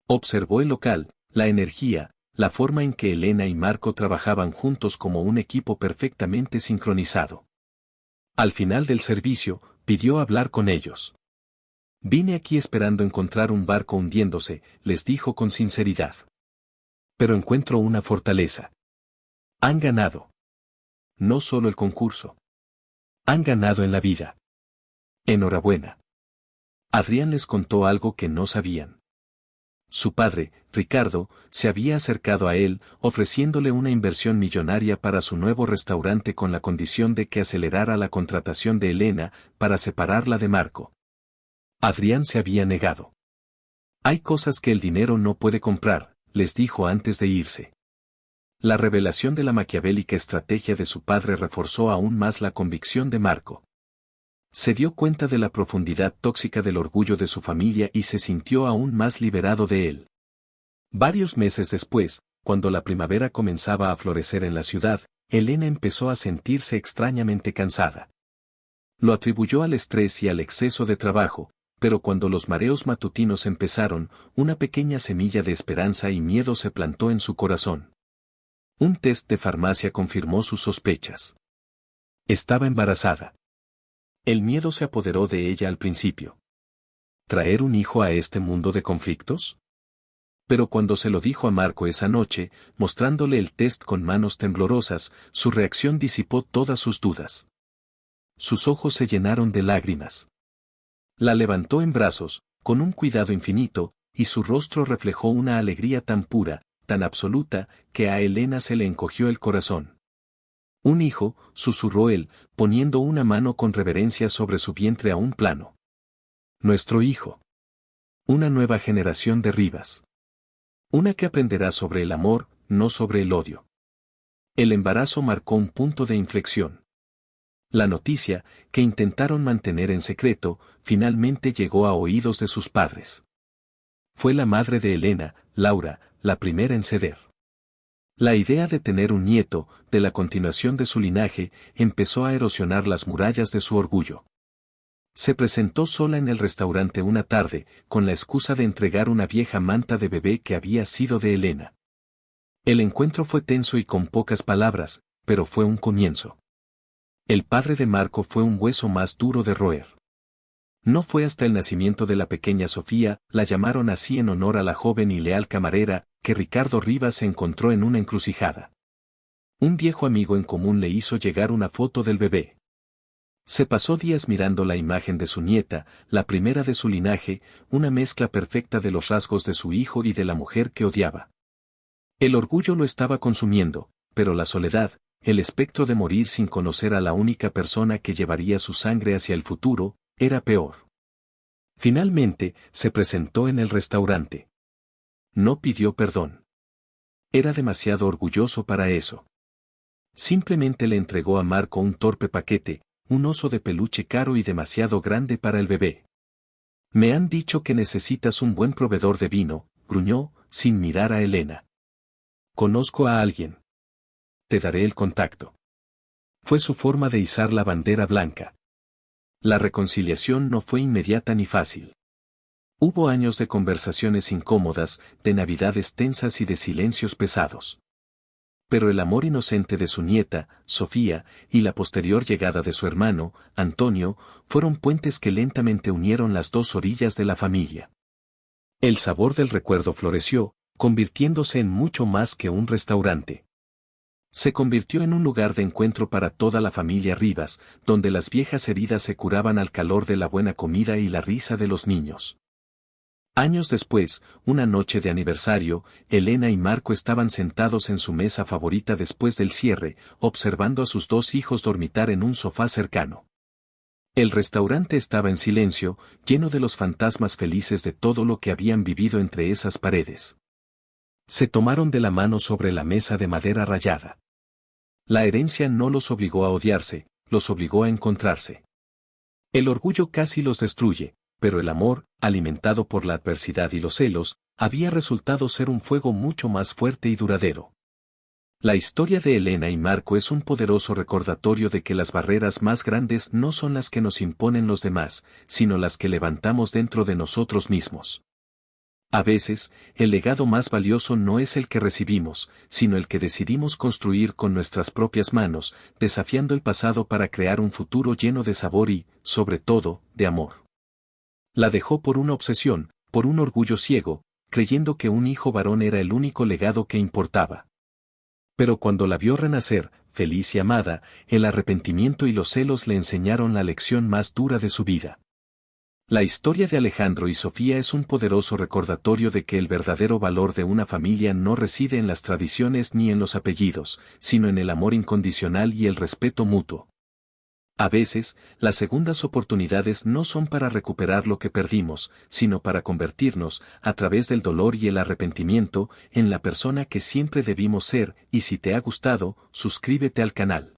Observó el local, la energía, la forma en que Elena y Marco trabajaban juntos como un equipo perfectamente sincronizado. Al final del servicio, pidió hablar con ellos. Vine aquí esperando encontrar un barco hundiéndose, les dijo con sinceridad. Pero encuentro una fortaleza. Han ganado. No solo el concurso. Han ganado en la vida. Enhorabuena. Adrián les contó algo que no sabían. Su padre, Ricardo, se había acercado a él, ofreciéndole una inversión millonaria para su nuevo restaurante con la condición de que acelerara la contratación de Elena, para separarla de Marco. Adrián se había negado. Hay cosas que el dinero no puede comprar, les dijo antes de irse. La revelación de la maquiavélica estrategia de su padre reforzó aún más la convicción de Marco. Se dio cuenta de la profundidad tóxica del orgullo de su familia y se sintió aún más liberado de él. Varios meses después, cuando la primavera comenzaba a florecer en la ciudad, Elena empezó a sentirse extrañamente cansada. Lo atribuyó al estrés y al exceso de trabajo, pero cuando los mareos matutinos empezaron, una pequeña semilla de esperanza y miedo se plantó en su corazón. Un test de farmacia confirmó sus sospechas. Estaba embarazada. El miedo se apoderó de ella al principio. ¿Traer un hijo a este mundo de conflictos? Pero cuando se lo dijo a Marco esa noche, mostrándole el test con manos temblorosas, su reacción disipó todas sus dudas. Sus ojos se llenaron de lágrimas. La levantó en brazos, con un cuidado infinito, y su rostro reflejó una alegría tan pura, tan absoluta, que a Elena se le encogió el corazón. Un hijo, susurró él, poniendo una mano con reverencia sobre su vientre aún plano. Nuestro hijo. Una nueva generación de Rivas. Una que aprenderá sobre el amor, no sobre el odio. El embarazo marcó un punto de inflexión. La noticia, que intentaron mantener en secreto, finalmente llegó a oídos de sus padres. Fue la madre de Elena, Laura, la primera en ceder. La idea de tener un nieto, de la continuación de su linaje, empezó a erosionar las murallas de su orgullo. Se presentó sola en el restaurante una tarde, con la excusa de entregar una vieja manta de bebé que había sido de Elena. El encuentro fue tenso y con pocas palabras, pero fue un comienzo. El padre de Marco fue un hueso más duro de roer. No fue hasta el nacimiento de la pequeña Sofía, la llamaron así en honor a la joven y leal camarera, que Ricardo Rivas se encontró en una encrucijada. Un viejo amigo en común le hizo llegar una foto del bebé. Se pasó días mirando la imagen de su nieta, la primera de su linaje, una mezcla perfecta de los rasgos de su hijo y de la mujer que odiaba. El orgullo lo estaba consumiendo, pero la soledad, el espectro de morir sin conocer a la única persona que llevaría su sangre hacia el futuro, era peor. Finalmente, se presentó en el restaurante. No pidió perdón. Era demasiado orgulloso para eso. Simplemente le entregó a Marco un torpe paquete, un oso de peluche caro y demasiado grande para el bebé. Me han dicho que necesitas un buen proveedor de vino, gruñó, sin mirar a Elena. Conozco a alguien. Te daré el contacto. Fue su forma de izar la bandera blanca. La reconciliación no fue inmediata ni fácil. Hubo años de conversaciones incómodas, de navidades tensas y de silencios pesados. Pero el amor inocente de su nieta, Sofía, y la posterior llegada de su hermano, Antonio, fueron puentes que lentamente unieron las dos orillas de la familia. El sabor del recuerdo floreció, convirtiéndose en mucho más que un restaurante. Se convirtió en un lugar de encuentro para toda la familia Rivas, donde las viejas heridas se curaban al calor de la buena comida y la risa de los niños. Años después, una noche de aniversario, Elena y Marco estaban sentados en su mesa favorita después del cierre, observando a sus dos hijos dormitar en un sofá cercano. El restaurante estaba en silencio, lleno de los fantasmas felices de todo lo que habían vivido entre esas paredes. Se tomaron de la mano sobre la mesa de madera rayada. La herencia no los obligó a odiarse, los obligó a encontrarse. El orgullo casi los destruye, pero el amor, alimentado por la adversidad y los celos, había resultado ser un fuego mucho más fuerte y duradero. La historia de Elena y Marco es un poderoso recordatorio de que las barreras más grandes no son las que nos imponen los demás, sino las que levantamos dentro de nosotros mismos. A veces, el legado más valioso no es el que recibimos, sino el que decidimos construir con nuestras propias manos, desafiando el pasado para crear un futuro lleno de sabor y, sobre todo, de amor. La dejó por una obsesión, por un orgullo ciego, creyendo que un hijo varón era el único legado que importaba. Pero cuando la vio renacer, feliz y amada, el arrepentimiento y los celos le enseñaron la lección más dura de su vida. La historia de Alejandro y Sofía es un poderoso recordatorio de que el verdadero valor de una familia no reside en las tradiciones ni en los apellidos, sino en el amor incondicional y el respeto mutuo. A veces, las segundas oportunidades no son para recuperar lo que perdimos, sino para convertirnos, a través del dolor y el arrepentimiento, en la persona que siempre debimos ser, y si te ha gustado, suscríbete al canal.